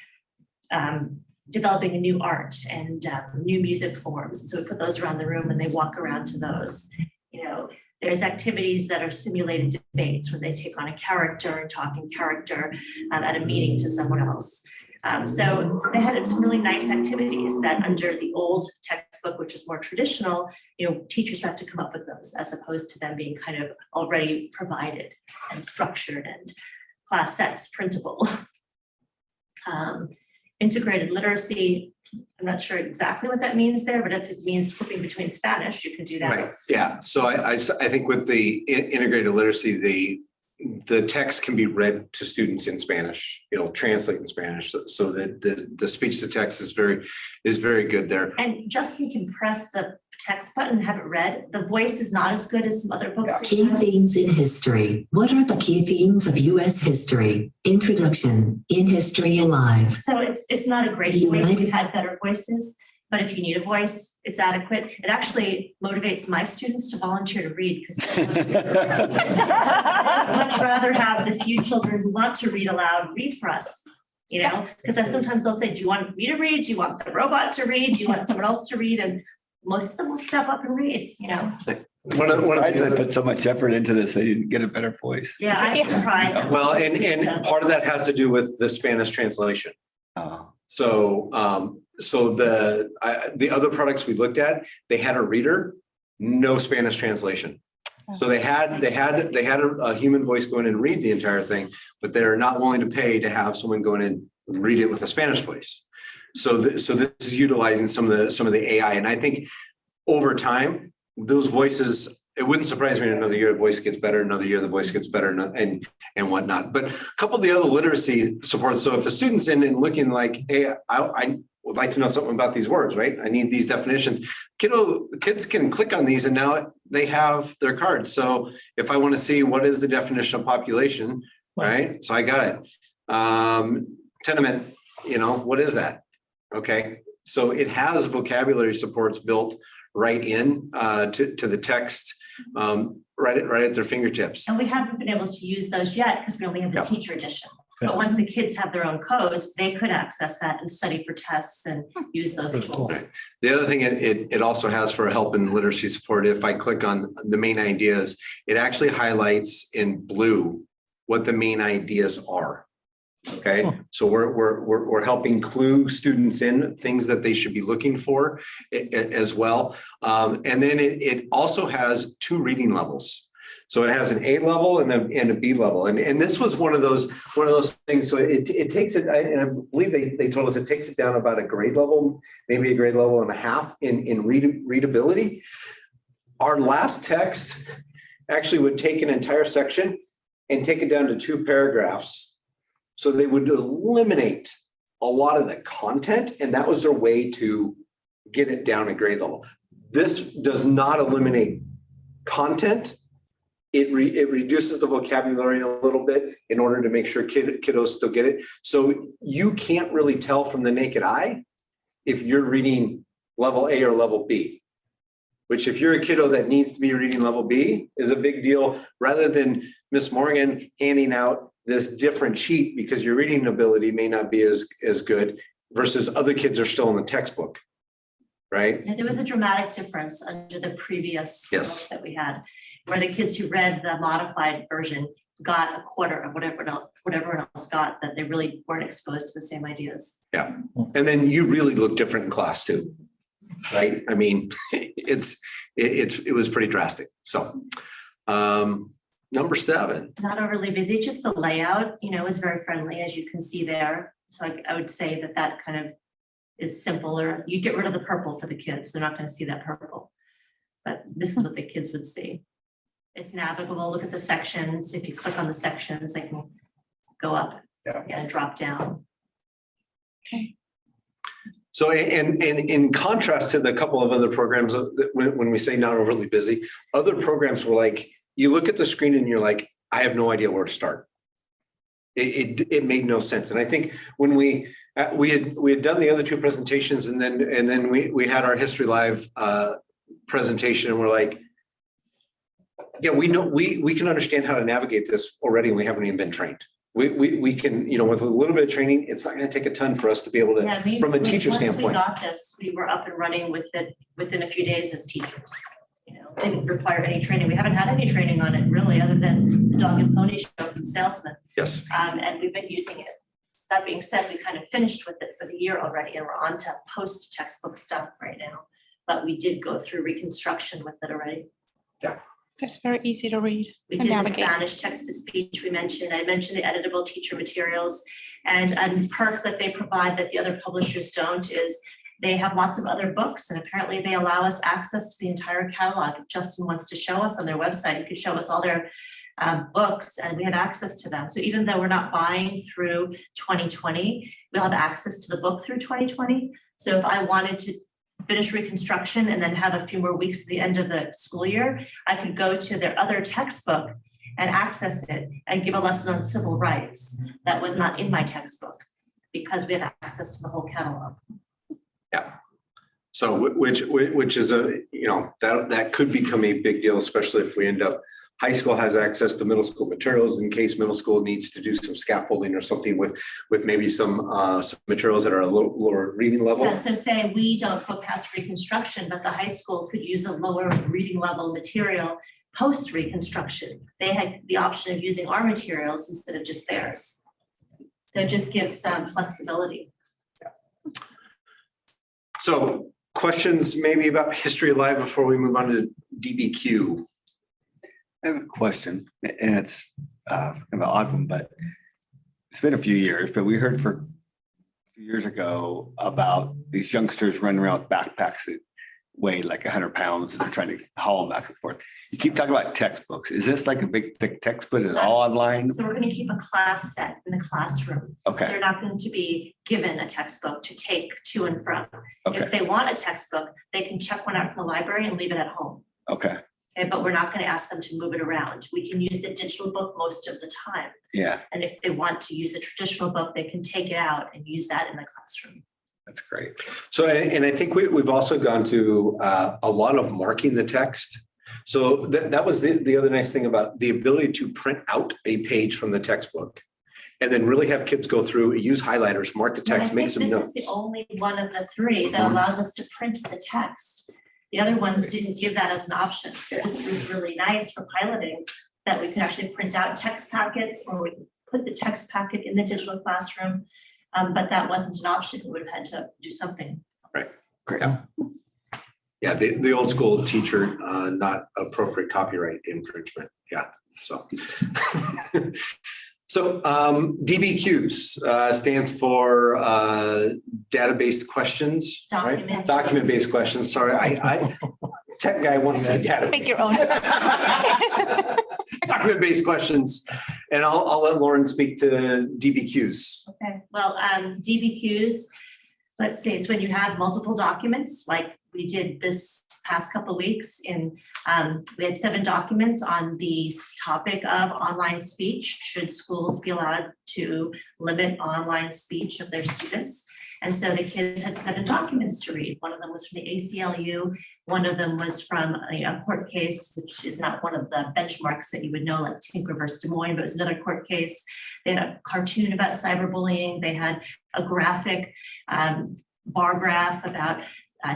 developing a new art and new music forms. So we put those around the room and they walk around to those. You know, there's activities that are simulated debates where they take on a character and talk in character at a meeting to someone else. So they had some really nice activities that under the old textbook, which is more traditional, you know, teachers have to come up with those as opposed to them being kind of already provided and structured and class sets printable. Integrated literacy. I'm not sure exactly what that means there, but if it means flipping between Spanish, you can do that. Right, yeah. So I think with the integrated literacy, the text can be read to students in Spanish. It'll translate in Spanish, so that the speech to text is very good there. And Justin can press the text button and have it read. The voice is not as good as some other books. Key themes in history. What are the key themes of U.S. history? Introduction, In History Alive. So it's not a great voice. We've had better voices, but if you need a voice, it's adequate. It actually motivates my students to volunteer to read because I'd much rather have the few children who want to read aloud read for us. You know, because sometimes they'll say, do you want me to read? Do you want the robot to read? Do you want someone else to read? And most of them will step up and read, you know. I put so much effort into this, they didn't get a better voice. Yeah, I'm surprised. Well, and part of that has to do with the Spanish translation. So the other products we looked at, they had a reader, no Spanish translation. So they had a human voice go in and read the entire thing, but they're not willing to pay to have someone go in and read it with a Spanish voice. So this is utilizing some of the AI, and I think over time those voices, it wouldn't surprise me in another year the voice gets better, another year the voice gets better, and whatnot. But a couple of the other literacy supports. So if a student's in and looking like, hey, I would like to know something about these words, right? I need these definitions. Kids can click on these and now they have their cards. So if I want to see what is the definition of population, right? So I got it. Tenement, what is that? Okay. So it has vocabulary supports built right in to the text, right at their fingertips. And we haven't been able to use those yet because we only have the teacher edition. But once the kids have their own codes, they could access that and study for tests and use those tools. Right. The other thing it also has for help in literacy support, if I click on the main ideas, it actually highlights in blue what the main ideas are. Okay, so we're helping clue students in things that they should be looking for as well. And then it also has 2 reading levels. So it has an A level and a B level. And this was one of those things. So it takes it, and I believe they told us it takes it down about a grade level, maybe a grade level and a half in readability. Our last text actually would take an entire section and take it down to 2 paragraphs. So they would eliminate a lot of the content, and that was their way to get it down a grade level. This does not eliminate content. It reduces the vocabulary a little bit in order to make sure kiddos still get it. So you can't really tell from the naked eye if you're reading level A or level B, which if you're a kiddo that needs to be reading level B is a big deal, rather than Miss Morgan handing out this different sheet because your reading ability may not be as good versus other kids are still in the textbook. right? And there was a dramatic difference under the previous Yes. book that we had, where the kids who read the modified version got a quarter of whatever else got, that they really weren't exposed to the same ideas. Yeah, and then you really look different in class too, right? I mean, it was pretty drastic. So, number 7. Not overly busy, just the layout, is very friendly, as you can see there. So I would say that kind of is simpler. You get rid of the purple for the kids. They're not going to see that purple. But this is what the kids would see. It's navigable. Look at the sections. If you click on the sections, they can go up and drop down. Okay. So, and in contrast to the couple of other programs, when we say not overly busy, other programs were like, you look at the screen and you're like, I have no idea where to start. It made no sense. And I think when we had done the other 2 presentations, and then we had our History Live presentation, and we're like, yeah, we know we can understand how to navigate this already, and we haven't even been trained. We can, with a little bit of training, it's not going to take a ton for us to be able to, from a teacher standpoint. Once we got this, we were up and running with it within a few days as teachers. Didn't require any training. We haven't had any training on it really, other than the dog and pony show from Salesman. Yes. And we've been using it. That being said, we kind of finished with it for the year already, and we're on to post textbook stuff right now. But we did go through reconstruction with it already. It's very easy to read We and did the navigate. Spanish text to speech I mentioned the editable teacher materials, and a perk that they provide that the other publishers don't is they have lots of other books, and apparently they allow us access to the entire catalog. If Justin wants to show us on their website, he could show us all their books, and we have access to them. So even though we're not buying through 2020, we'll have access to the book through 2020. So if I wanted to finish reconstruction and then have a few more weeks at the end of the school year, I could go to their other textbook and access it and give a lesson on civil rights that was not in my textbook, because we have access to the whole catalog. Yeah. So which is that could become a big deal, especially if we end up, high school has access to middle school materials in case middle school needs to do some scaffolding or something with maybe some materials that are a little lower reading level. Yeah, so say we don't go past reconstruction, but the high school could use a lower reading level material post reconstruction. They had the option of using our materials instead of just theirs. So it just gives some flexibility. So questions maybe about History Live before we move on to DBQ? I have a question, and it's kind of an odd one, but it's been a few years, but we heard a few years ago about these youngsters running around with backpacks that weigh like 100 pounds, and they're trying to haul them back and forth. You keep talking about textbooks. Is this like a big thick textbook? Is it all online? So we're going to keep a class set in the classroom. Okay, They're not going to be given a textbook to take to and from. If okay, they want a textbook, they can check one out from the library and leave it at home. okay, Okay, but we're not going to ask them to move it around. We can use the digital book most of the time. yeah, And if they want to use a traditional book, they can take it out and use that in the classroom. that's great. So, and I think we've also gone to a lot of marking the text. So that was the other nice thing about the ability to print out a page from the textbook and then really have kids go through, use highlighters, mark the text, make some This notes. is the only one of the 3 that allows us to print the text. The other ones didn't give that as an option. So this was really nice for piloting, that we could actually print out text packets, or we could put the text packet in the digital classroom. But that wasn't an option. We would have had to do something else. Great. Yeah, the old school teacher, not appropriate copyright infringement. Yeah, so. So DBQs stands for data-based questions, right? Document-based questions, sorry. I tech guy wants to say data. Make your own. Document-based questions, and I'll let Lauren speak to DBQs. Okay, well, DBQs, let's see, it's when you have multiple documents, like we did this past couple of weeks we had 7 documents on the topic of online speech. Should schools be allowed to limit online speech of their students? And so the kids had 7 documents to read. One of them was from the ACLU. One of them was from a court case, which is not one of the benchmarks that you would know, like Tinker versus Des Moines, but it was another court case. They had a cartoon about cyberbullying. They had a graphic bar graph about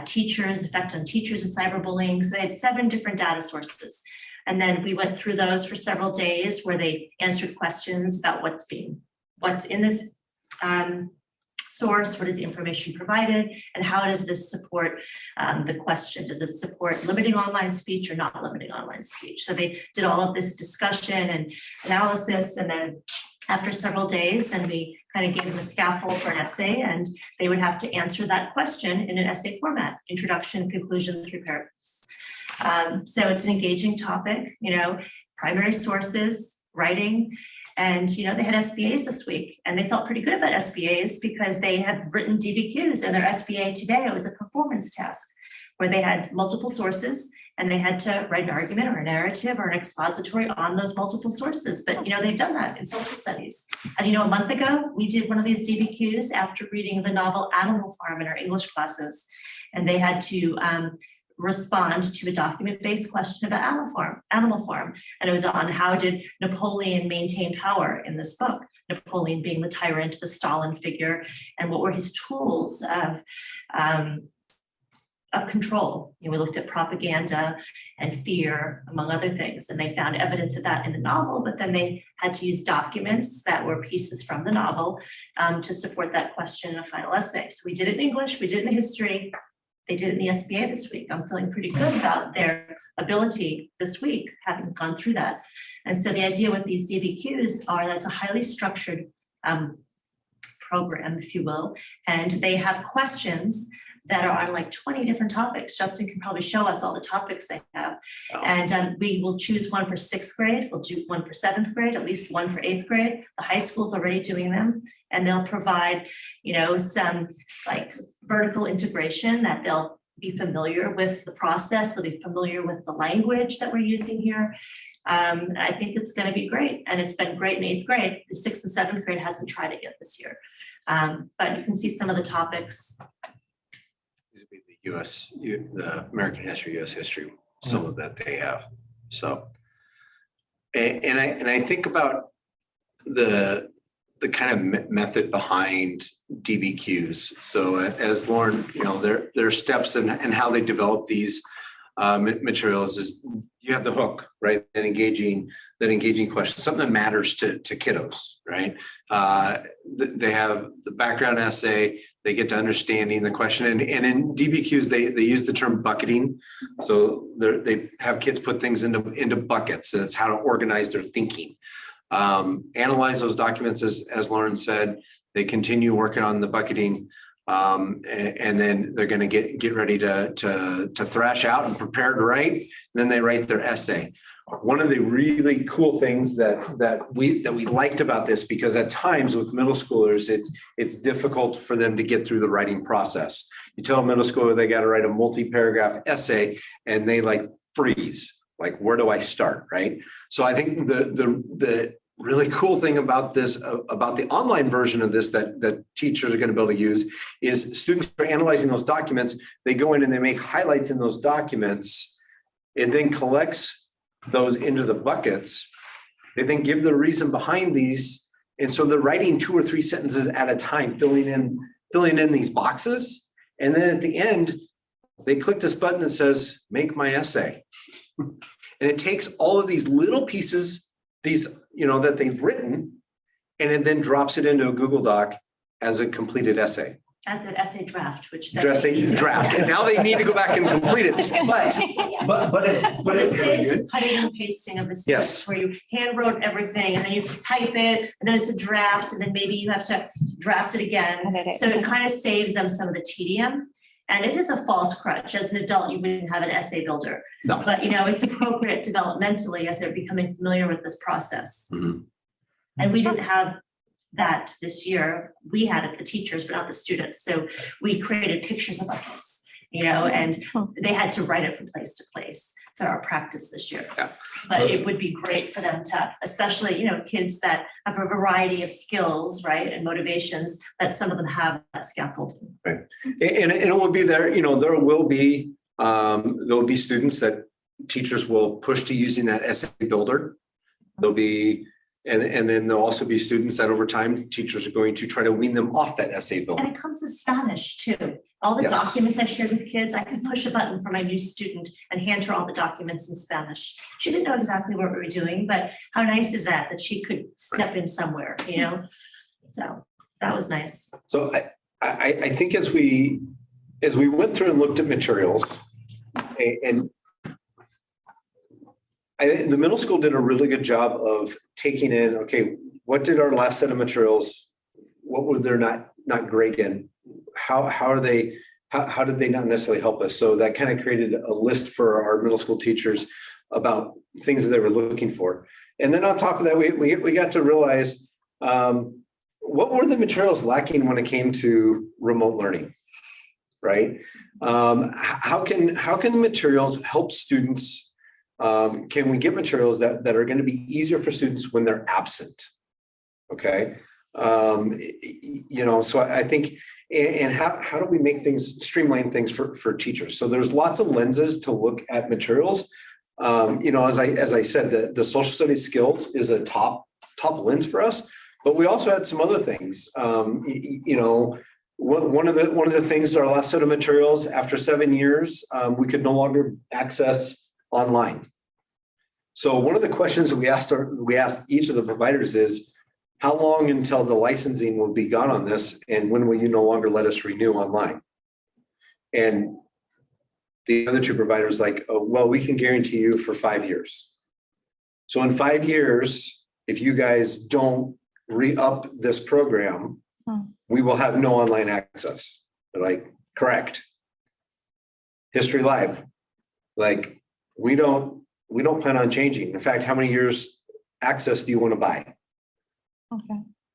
teachers, effect on teachers and cyberbullying. So they had 7 different data sources. And then we went through those for several days where they answered questions about what's in this source, what is the information provided, and how does this support the question? Does it support limiting online speech or not limiting online speech? So they did all of this discussion and analysis, and then after several days, then we kind of gave them a scaffold for an essay, and they would have to answer that question in an essay format, introduction, conclusion, 3 paragraphs. So it's an engaging topic, primary sources, writing, and they had SBAs this week, and they felt pretty good about SBAs because they had written DBQs, and their SBA today was a performance task where they had multiple sources and they had to write an argument or a narrative or an expository on those multiple sources. But they've done that in social studies. And a month ago, we did one of these DBQs after reading the novel Animal Farm in our English classes, and they had to respond to a document-based question about Animal Farm. And it was on how did Napoleon maintain power in this book, Napoleon being the tyrant, the Stalin figure, and what were his tools of control. We looked at propaganda and fear, among other things, and they found evidence of that in the novel, but then they had to use documents that were pieces from the novel to support that question in a final essay. So we did it in English, we did it in history, they did it in the SBA this week. I'm feeling pretty good about their ability this week, having gone through that. And so the idea with these DBQs are that it's a highly structured program, if you will, and they have questions that are on like 20 different topics. Justin can probably show us all the topics they have. Oh. And we will choose one for 6th grade, we'll do one for 7th grade, at least one for 8th grade. The high school's already doing them, and they'll provide, some like vertical integration that they'll be familiar with the process, they'll be familiar with the language that we're using here. I think it's going to be great, and it's been great in 8th grade. The 6th and 7th grade hasn't tried it yet this year. But you can see some of the topics. These would be the American history, US history, some of that they have. So, and I think about the kind of method behind DBQs. So as Lauren, their steps and how they develop these materials is you have the hook, right? That engaging question, something that matters to kiddos, right? They have the background essay, they get to understanding the question. And in DBQs, they use the term bucketing. So they have kids put things into buckets. So that's how to organize their thinking. Analyze those documents, as Lauren said, they continue working on the bucketing. And then they're going to get ready to thrash out and prepare to write. And then they write their essay. One of the really cool things that we liked about this, because at times with middle schoolers, it's difficult for them to get through the writing process. You tell a middle schooler they got to write a multi-paragraph essay, and they freeze. Like, where do I start? Right. So I think the really cool thing about this, about the online version of this that teachers are going to be able to use, is students are analyzing those documents. They go in and they make highlights in those documents. It then collects those into the buckets. They then give the reason behind these. And so they're writing 2 or 3 sentences at a time, filling in these boxes. And then at the end, they click this button that says, make my essay. And it takes all of these little pieces, that they've written, and it then drops it into a Google Doc as a completed essay. As an essay draft, which Draft. And now they need to go back and complete it. But it saves cutting and pasting of the steps, Yes. where you hand wrote everything and then you have to type it, and then it's a draft, and then maybe you have to draft it again. So it kind of saves them some of the tedium. And it is a false crutch. As an adult, you wouldn't have an essay builder. No. But it's appropriate developmentally as they're becoming familiar with this process. Mm-hmm. And we didn't have that this year. We had it, the teachers, but not the students. So we created pictures of buckets, and they had to write it from place to place for our practice this year. Yeah. But it would be great for them to, especially, kids that have a variety of skills, right, and motivations, that some of them have that scaffolding. Right. And it will be there, there will be students that teachers will push to using that essay builder. There'll be And then there'll also be students that over time, teachers are going to try to wean them off that essay And building. it comes in Spanish too. All the Yes. documents I shared with kids, I could push a button for my new student and hand her all the documents in Spanish. She didn't know exactly what we were doing, but how nice is that she could step in somewhere, you know? So that was nice. So I think as we went through and looked at materials, and the middle school did a really good job of taking in, okay, what did our last set of materials, what were they not great in? How did they not necessarily help us? So that kind of created a list for our middle school teachers about things that they were looking for. And then on top of that, we got to realize what were the materials lacking when it came to remote learning, right? How can the materials help students? Can we get materials that are going to be easier for students when they're absent? Okay. So I think, and how do we make things, streamline things for teachers? So there's lots of lenses to look at materials. As I said, the social studies skills is a top lens for us, but we also had some other things. One of the things, our last set of materials after 7 years, we could no longer access online. So one of the questions that we asked each of the providers is, how long until the licensing will be gone on this, and when will you no longer let us renew online? And the other two providers like, oh, well, we can guarantee you for 5 years. So in 5 years, if you guys don't re-up this program, we will have no online access. They're like, correct. History Live, like, we don't plan on changing. In fact, how many years access do you want to buy?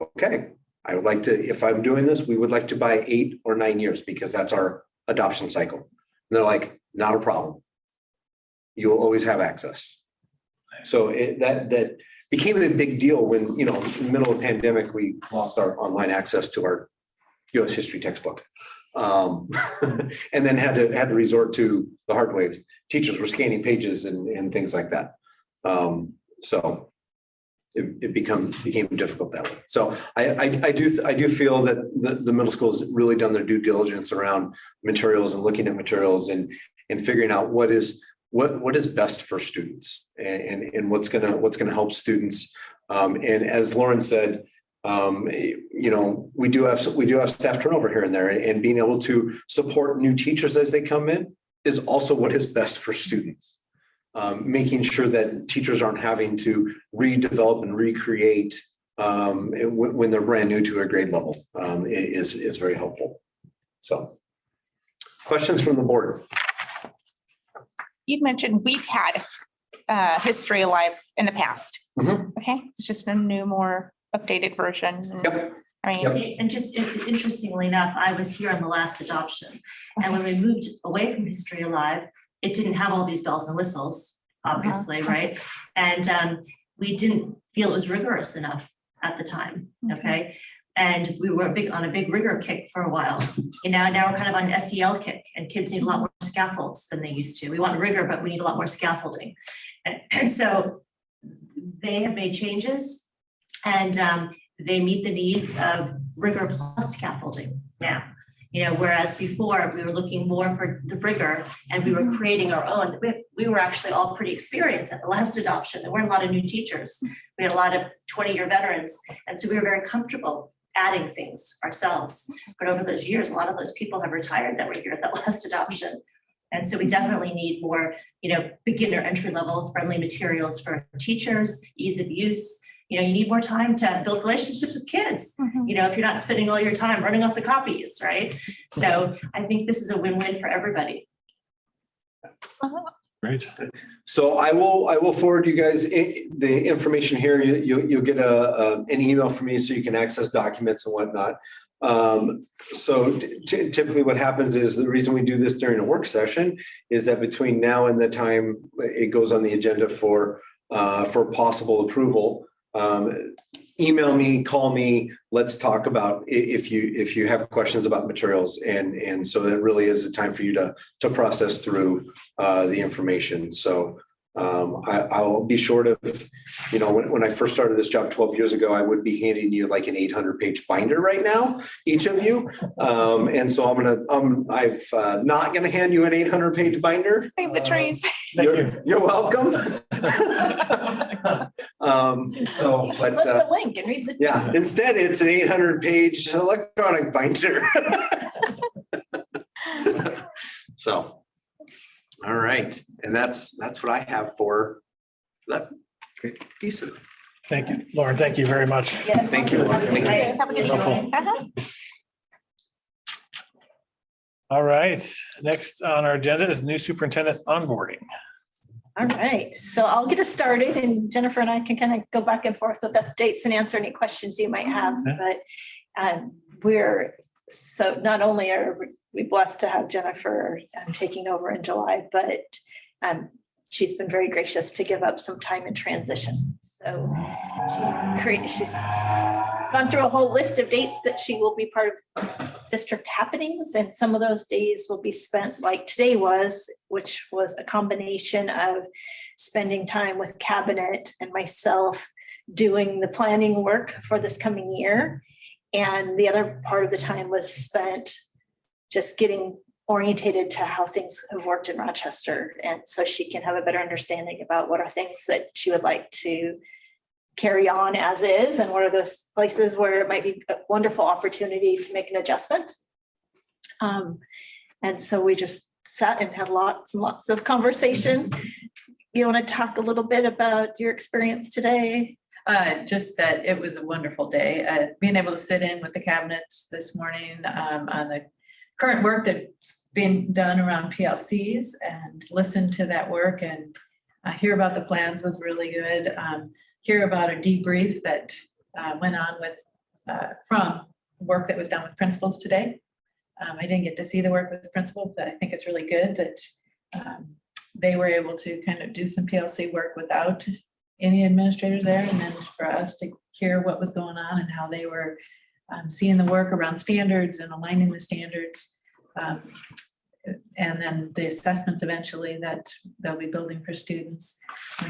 Okay. I would like to, if I'm doing this, we would like to buy 8 or 9 years because that's our adoption cycle. And they're like, not a problem. You will always have access. So that became a big deal when, in the middle of the pandemic, we lost our online access to our U.S. history textbook. And then had to resort to the hard ways. Teachers were scanning pages and things like that. So it became difficult that way. So I do feel that the middle school has really done their due diligence around materials and looking at materials and figuring out what is best for students and what's gonna help students. And as Lauren said, we do have staff turnover here and there, and being able to support new teachers as they come in is also what is best for students. Making sure that teachers aren't having to redevelop and recreate when they're brand new to a grade level is very helpful. So, questions from the board? You'd mentioned we've had History Alive in the past. Mhm. Okay, it's just a new, more updated version. Yep. I mean, Yep. And just interestingly enough, I was here on the last adoption. And when we moved away from History Alive, it didn't have all these bells and whistles, obviously, right? And we didn't feel it was rigorous enough at the time, okay? And we were on a big rigor kick for a while. And now we're kind of on an SEL kick, and kids need a lot more scaffolds than they used to. We want rigor, but we need a lot more scaffolding. And so they have made changes, and they meet the needs of rigor plus scaffolding now. Whereas before we were looking more for the rigor and we were creating our own. We were actually all pretty experienced at the last adoption. There weren't a lot of new teachers. We had a lot of 20-year veterans. And so we were very comfortable adding things ourselves. But over those years, a lot of those people have retired that were here at that last adoption. And so we definitely need more, beginner entry level friendly materials for teachers, ease of use. You need more time to build relationships with kids. If you're not spending all your time running off the copies, right? So I think this is a win-win for everybody. Great. So I will forward you guys the information here. You'll get an email from me so you can access documents and whatnot. So typically what happens is the reason we do this during a work session is that between now and the time it goes on the agenda for possible approval, email me, call me, let's talk about if you have questions about materials. And so that really is a time for you to process through the information. So I'll be short of, when I first started this job 12 years ago, I would be handing you like an 800-page binder right now, each of you. And so I'm not gonna hand you an 800-page binder. Save the trees. You're welcome. So, Click but the link and read the. yeah, instead it's an 800-page electronic binder. So, all right, and that's what I have for that piece of it. Thank you, Lauren. Thank you very much. Yes. Thank you, Lauren. Thank you. Have a good Helpful. evening. Uh-huh. All right, next on our agenda is new superintendent onboarding. All right, so I'll get us started and Jennifer and I can kind of go back and forth with updates and answer any questions you might have. Okay. But we're, so not only are we blessed to have Jennifer taking over in July, but she's been very gracious to give up some time in transition. So she's gone through a whole list of dates that she will be part of district happenings. And some of those days will be spent like today was, which was a combination of spending time with cabinet and myself doing the planning work for this coming year. And the other part of the time was spent just getting orientated to how things have worked in Rochester. And so she can have a better understanding about what are things that she would like to carry on as is, and what are those places where it might be a wonderful opportunity to make an adjustment. And so we just sat and had lots and lots of conversation. You want to talk a little bit about your experience today? Just that it was a wonderful day. Being able to sit in with the cabinet this morning on the current work that's being done around PLCs and listen to that work and hear about the plans was really good. Hear about a debrief that went on with from work that was done with principals today. I didn't get to see the work with principals, but I think it's really good that they were able to kind of do some PLC work without any administrators there, and then for us to hear what was going on and how they were seeing the work around standards and aligning the standards. And then the assessments eventually that they'll be building for students.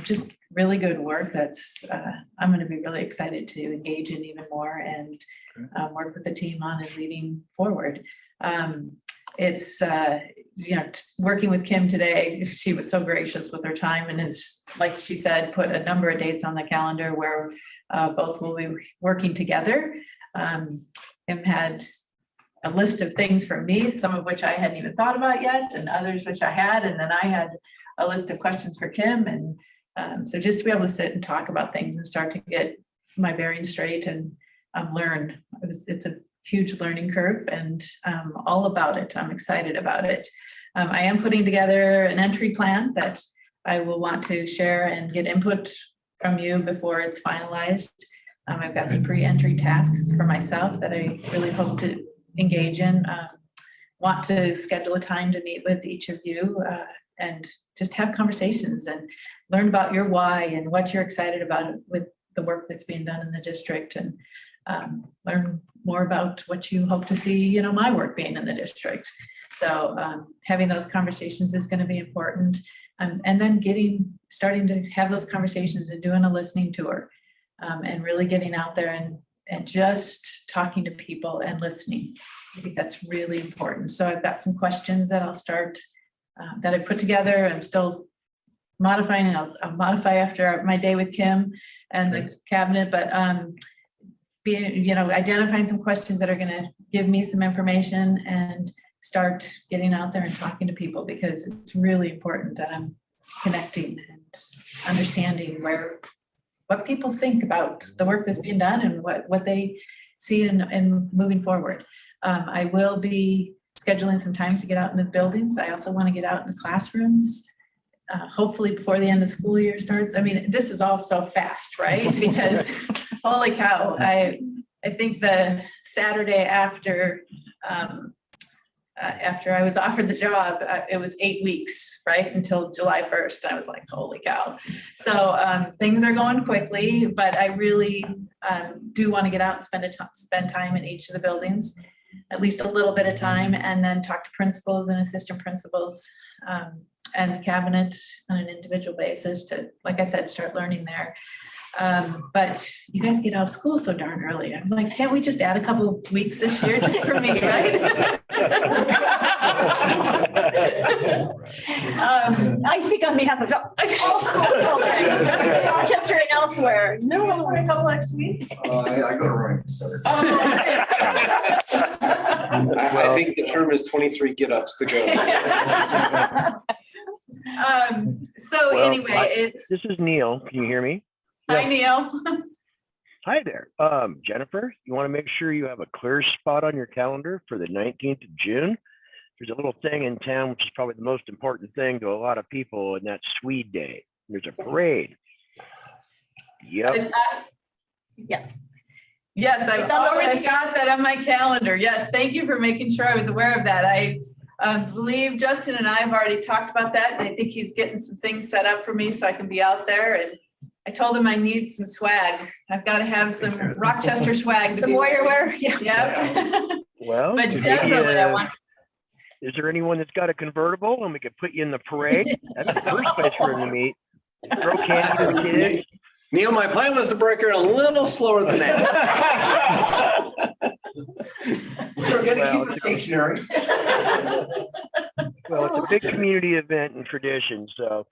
Just really good work that's I'm going to be really excited to engage in even more and work with the team on and leading forward. It's working with Kim today, she was so gracious with her time and is, like she said, put a number of dates on the calendar where both will be working together. Kim had a list of things for me, some of which I hadn't even thought about yet, and others which I had, and then I had a list of questions for Kim. And so just to be able to sit and talk about things and start to get my bearings straight and learn. It's a huge learning curve, and all about it. I'm excited about it. I am putting together an entry plan that I will want to share and get input from you before it's finalized. I've got some pre-entry tasks for myself that I really hope to engage in. Want to schedule a time to meet with each of you and just have conversations and learn about your why and what you're excited about with the work that's being done in the district, and learn more about what you hope to see, my work being in the district. So having those conversations is going to be important. And then starting to have those conversations and doing a listening tour and really getting out there and just talking to people and listening. I think that's really important. So I've got some questions that I'll start that I put together. I'm still modifying, and I'll modify after my day with Kim and the cabinet, but identifying some questions that are going to give me some information and start getting out there and talking to people, because it's really important that I'm connecting and understanding what people think about the work that's being done and what they see in moving forward. I will be scheduling some time to get out in the buildings. I also want to get out in the classrooms, hopefully before the end of the school year starts. I mean, this is all so fast, right? Because holy cow, I think the Saturday after I was offered the job, it was 8 weeks, right? Until July 1st. I was like, holy cow. So things are going quickly, but I really do want to get out and spend time in each of the buildings, at least a little bit of time, and then talk to principals and assistant principals and the cabinet on an individual basis to, like I said, start learning there. But you guys get out of school so darn early. I'm like, can't we just add a couple of weeks this year just for me, right? I speak on behalf of all school children, Rochester and elsewhere. No, A couple extra weeks. I go to Rochester. Oh, I think the term is 23 get-ups to go. So Well, anyway, it's, This is Neil. Can you hear me? hi, Neil. Hi there. Jennifer, you want to make sure you have a clear spot on your calendar for the 19th of June. There's a little thing in town, which is probably the most important thing to a lot of people, and that's Swede Day. There's a parade. Yep. Yes, I It's on the already list. got that on my calendar. Yes, thank you for making sure I was aware of that. I believe Justin and I have already talked about that, and I think he's getting some things set up for me so I can be out there. And I told him I need some swag. I've got to have some Rochester swag. to some be warrior wearing. wear. Yeah. Yep. Well, But maybe, definitely I want. is there anyone that's got a convertible and we could put you in the parade? That's the first place for him to meet. Throw candy to the kids. Neil, my plan was to break her a little slower than that. We're gonna keep it stationary. Well, it's a big community event and tradition, so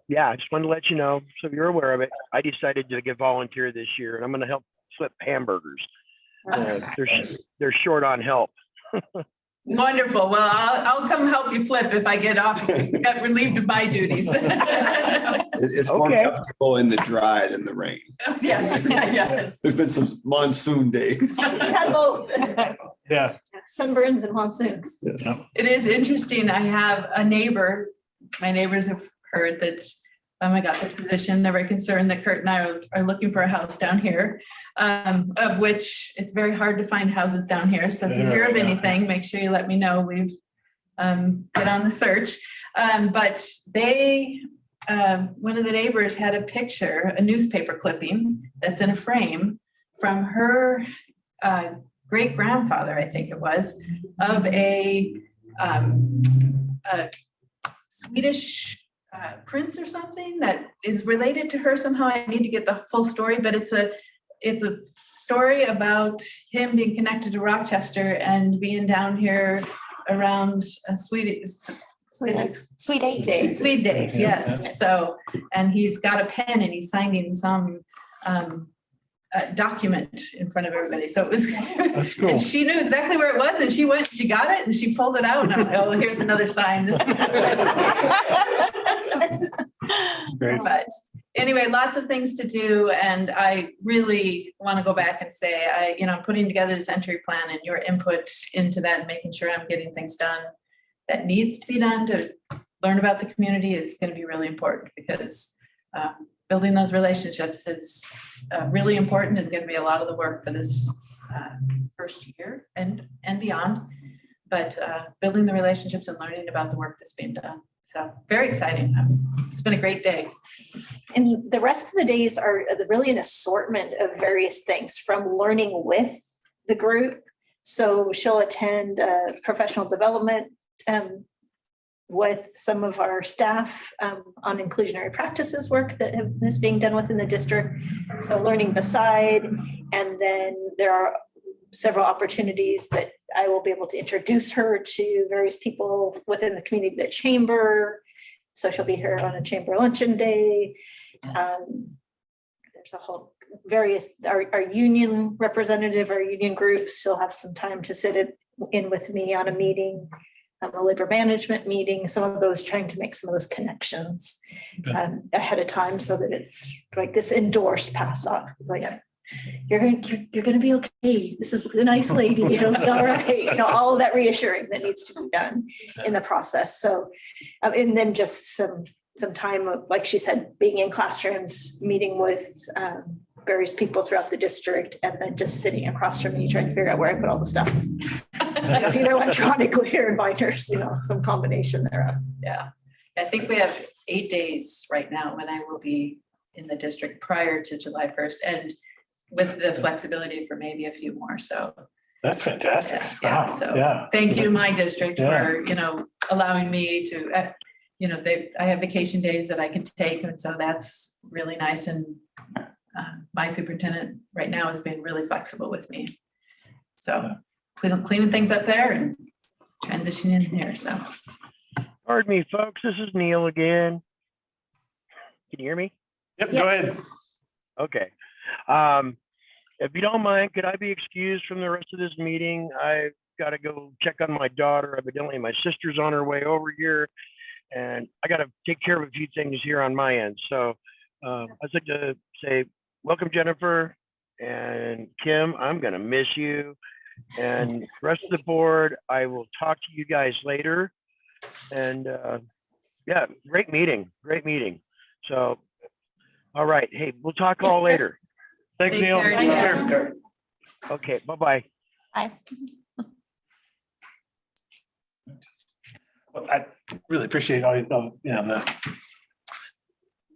yeah, I just wanted to let you know so you're aware of it. I decided to get volunteer this year, and I'm going to help flip hamburgers. They're short on help. Wonderful. Well, I'll come help you flip if I get relieved of my duties. It's more Okay. comfortable in the dry than the rain. Yes, yes. There's been some monsoon days. Had both. Yeah. Sunburns and monsoons. It is interesting. I have a neighbor. My neighbors have heard that, oh my God, the position, they're very concerned that Kurt and I are looking for a house down here. Of which it's very hard to find houses down here. So if you hear of anything, make sure you let me know. We've get on the search. But they, one of the neighbors had a picture, a newspaper clipping that's in a frame from her great grandfather, I think it was, of a Swedish prince or something that is related to her somehow. I need to get the full story, but it's a story about him being connected to Rochester and being down here around Sweden. Sweet 8 days. Sweet days, yes. So, and he's got a pen and he's signing some document in front of everybody. So it was, That's cool. and she knew exactly where it was, and she went, she got it, and she pulled it out. And I'm like, oh, here's another sign. Great. But anyway, lots of things to do, and I really want to go back and say, I'm putting together this entry plan, and your input into that and making sure I'm getting things done that needs to be done to learn about the community is going to be really important, because building those relationships is really important and going to be a lot of the work for this first year and beyond. But building the relationships and learning about the work that's being done. So very exciting. It's been a great day. And the rest of the days are really an assortment of various things, from learning with the group. So she'll attend professional development with some of our staff on inclusionary practices work that is being done within the district. So learning beside, and then there are several opportunities that I will be able to introduce her to various people within the community, the chamber. So she'll be here on a chamber luncheon day. There's a whole various, our union representative, our union groups, she'll have some time to sit in with me on a meeting, a labor management meeting, some of those, trying to make some of those connections ahead of time, so that it's like this endorsed pass off. Like, you're going to be okay. This is a nice lady. It'll be all right. All of that reassuring that needs to be done in the process. So, and then just some time of, like she said, being in classrooms, meeting with various people throughout the district, and then just sitting across from me trying to figure out where I put all the stuff. Either electronically or in binders, some combination thereof. Yeah, I think we have 8 days right now when I will be in the district prior to July 1st, and with the flexibility for maybe a few more. So That's fantastic. yeah, Wow. so Yeah. thank you to my district for allowing me to. I have vacation days that I can take, and so that's really nice. And my superintendent right now has been really flexible with me. So cleaning things up there and transitioning in here, so. Pardon me, folks, this is Neil again. Can you hear me? Yep, go ahead. Okay. If you don't mind, could I be excused from the rest of this meeting? I've got to go check on my daughter. Evidently, my sister's on her way over here, and I got to take care of a few things here on my end. So I'd like to say, welcome, Jennifer and Kim. I'm going to miss you. And the rest of the board, I will talk to you guys later. And yeah, great meeting. So, all right. Hey, we'll talk all later. Thanks, Take Neil. care, Take Neil. care. Okay, bye-bye. Bye. Well, I really appreciate all,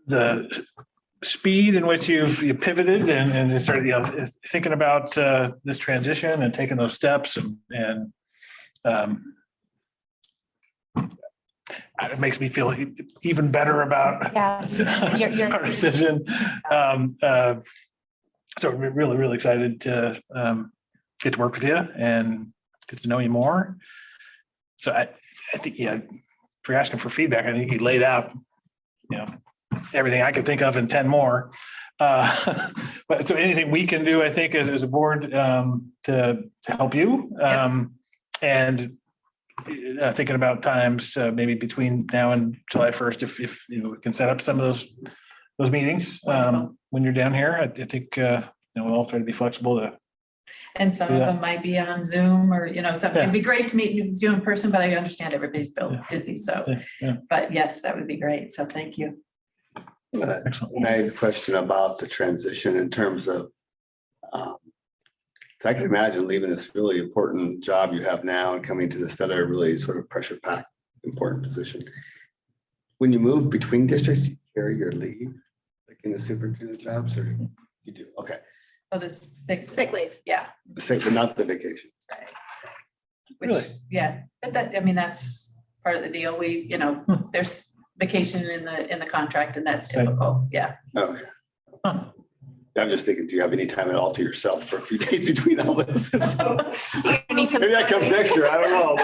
the speed in which you pivoted and started, thinking about this transition and taking those steps and it makes me feel even better about Yeah. our decision. So we're really, really excited to get to work with you and get to know you more. So I think, if you're asking for feedback, I think you laid out, everything I could think of and 10 more. But so anything we can do, I think, as a board to help you. And thinking about times maybe between now and July 1st, if we can set up some of those meetings when you're down here. I think we'll all try to be flexible to. And some of them might be on Zoom or, something. It'd be great to meet you in person, but I understand everybody's busy. So, but yes, that would be great. So thank you. I had a question about the transition in terms of, so I can imagine leaving this really important job you have now and coming to this other really sort of pressure packed, important position. When you move between districts, you carry your leave, like in the superintendent jobs, or you do? Okay. Oh, the sick leave. Yeah. The sick, but not the vacation. Which, Really? yeah, but that's part of the deal. We, there's vacation in the contract, and that's typical. Yeah. Okay. I'm just thinking, do you have any time at all to yourself for a few days between all this? Maybe that comes next year. I don't know.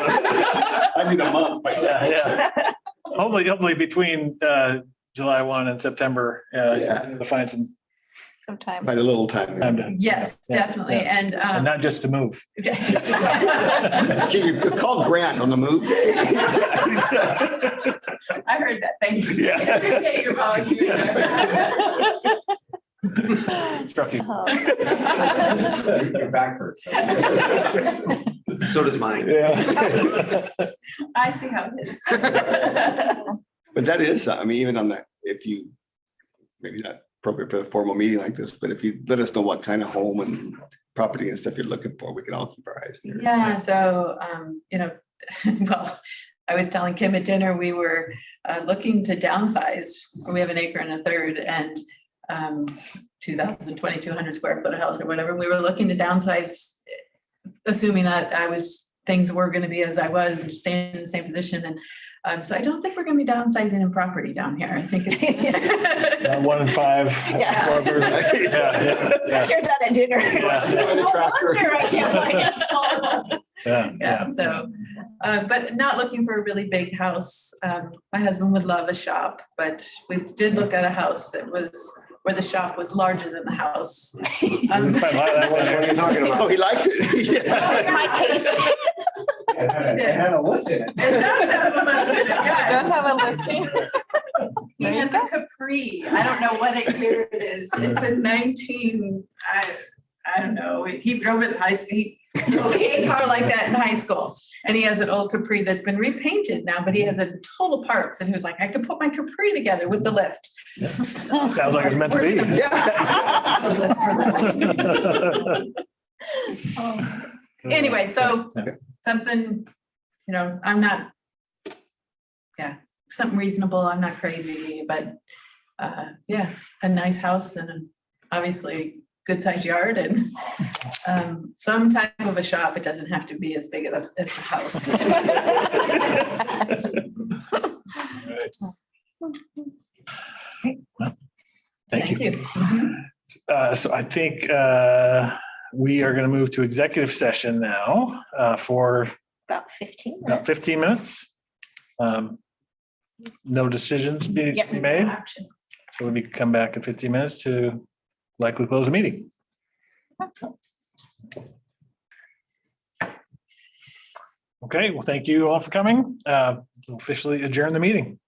I need a month myself. Yeah. Hopefully between July 1 and September, to find Sometime. Find a little time. Yes, definitely. And not just to move. Call Grant on the move day. I heard that. Thank you. Yeah. I appreciate your volunteer. Struck you. Your back hurts. So does mine. Yeah. I see how it is. But that is, even on that, if you, maybe not appropriate for a formal meeting like this, but if you let us know what kind of home and property and stuff you're looking for, we can all keep our eyes near. Yeah. So, well, I was telling Kim at dinner, we were looking to downsize. We have 1 1/3 acres and 2,200 square foot house or whatever. We were looking to downsize, assuming that things were going to be as I was, staying in the same position. And so I don't think we're going to be downsizing in property down here. I think it's 1 in 5. Yeah. Yeah. Shared that at dinner. Yeah. No wonder I can't find a smaller one. Yeah. So, but not looking for a really big house. My husband would love a shop, but we did look at a house that was where the shop was larger than the house. What are you talking about? Oh, he liked it. My case. It had a list in it. It does have a list in it, yes. Does have a listing. He has a Capri. I don't know what year it is. It's a 19, I don't know. He drove it in high school. He drove a car like that in high school. And he has an old Capri that's been repainted now, but he has a total parts. And he was like, I could put my Capri together with the lift. Sounds like it's meant to be. Anyway, so something, I'm not, something reasonable. I'm not crazy, but a nice house and obviously good sized yard and some type of a shop. It doesn't have to be as big as a house. Thank you. So I think we are going to move to executive session now for About 15 about minutes. 15 minutes. No decisions being Yep. made. So we can come back in 15 minutes to likely close the meeting. Okay, well, thank you all for coming. We'll officially adjourn the meeting.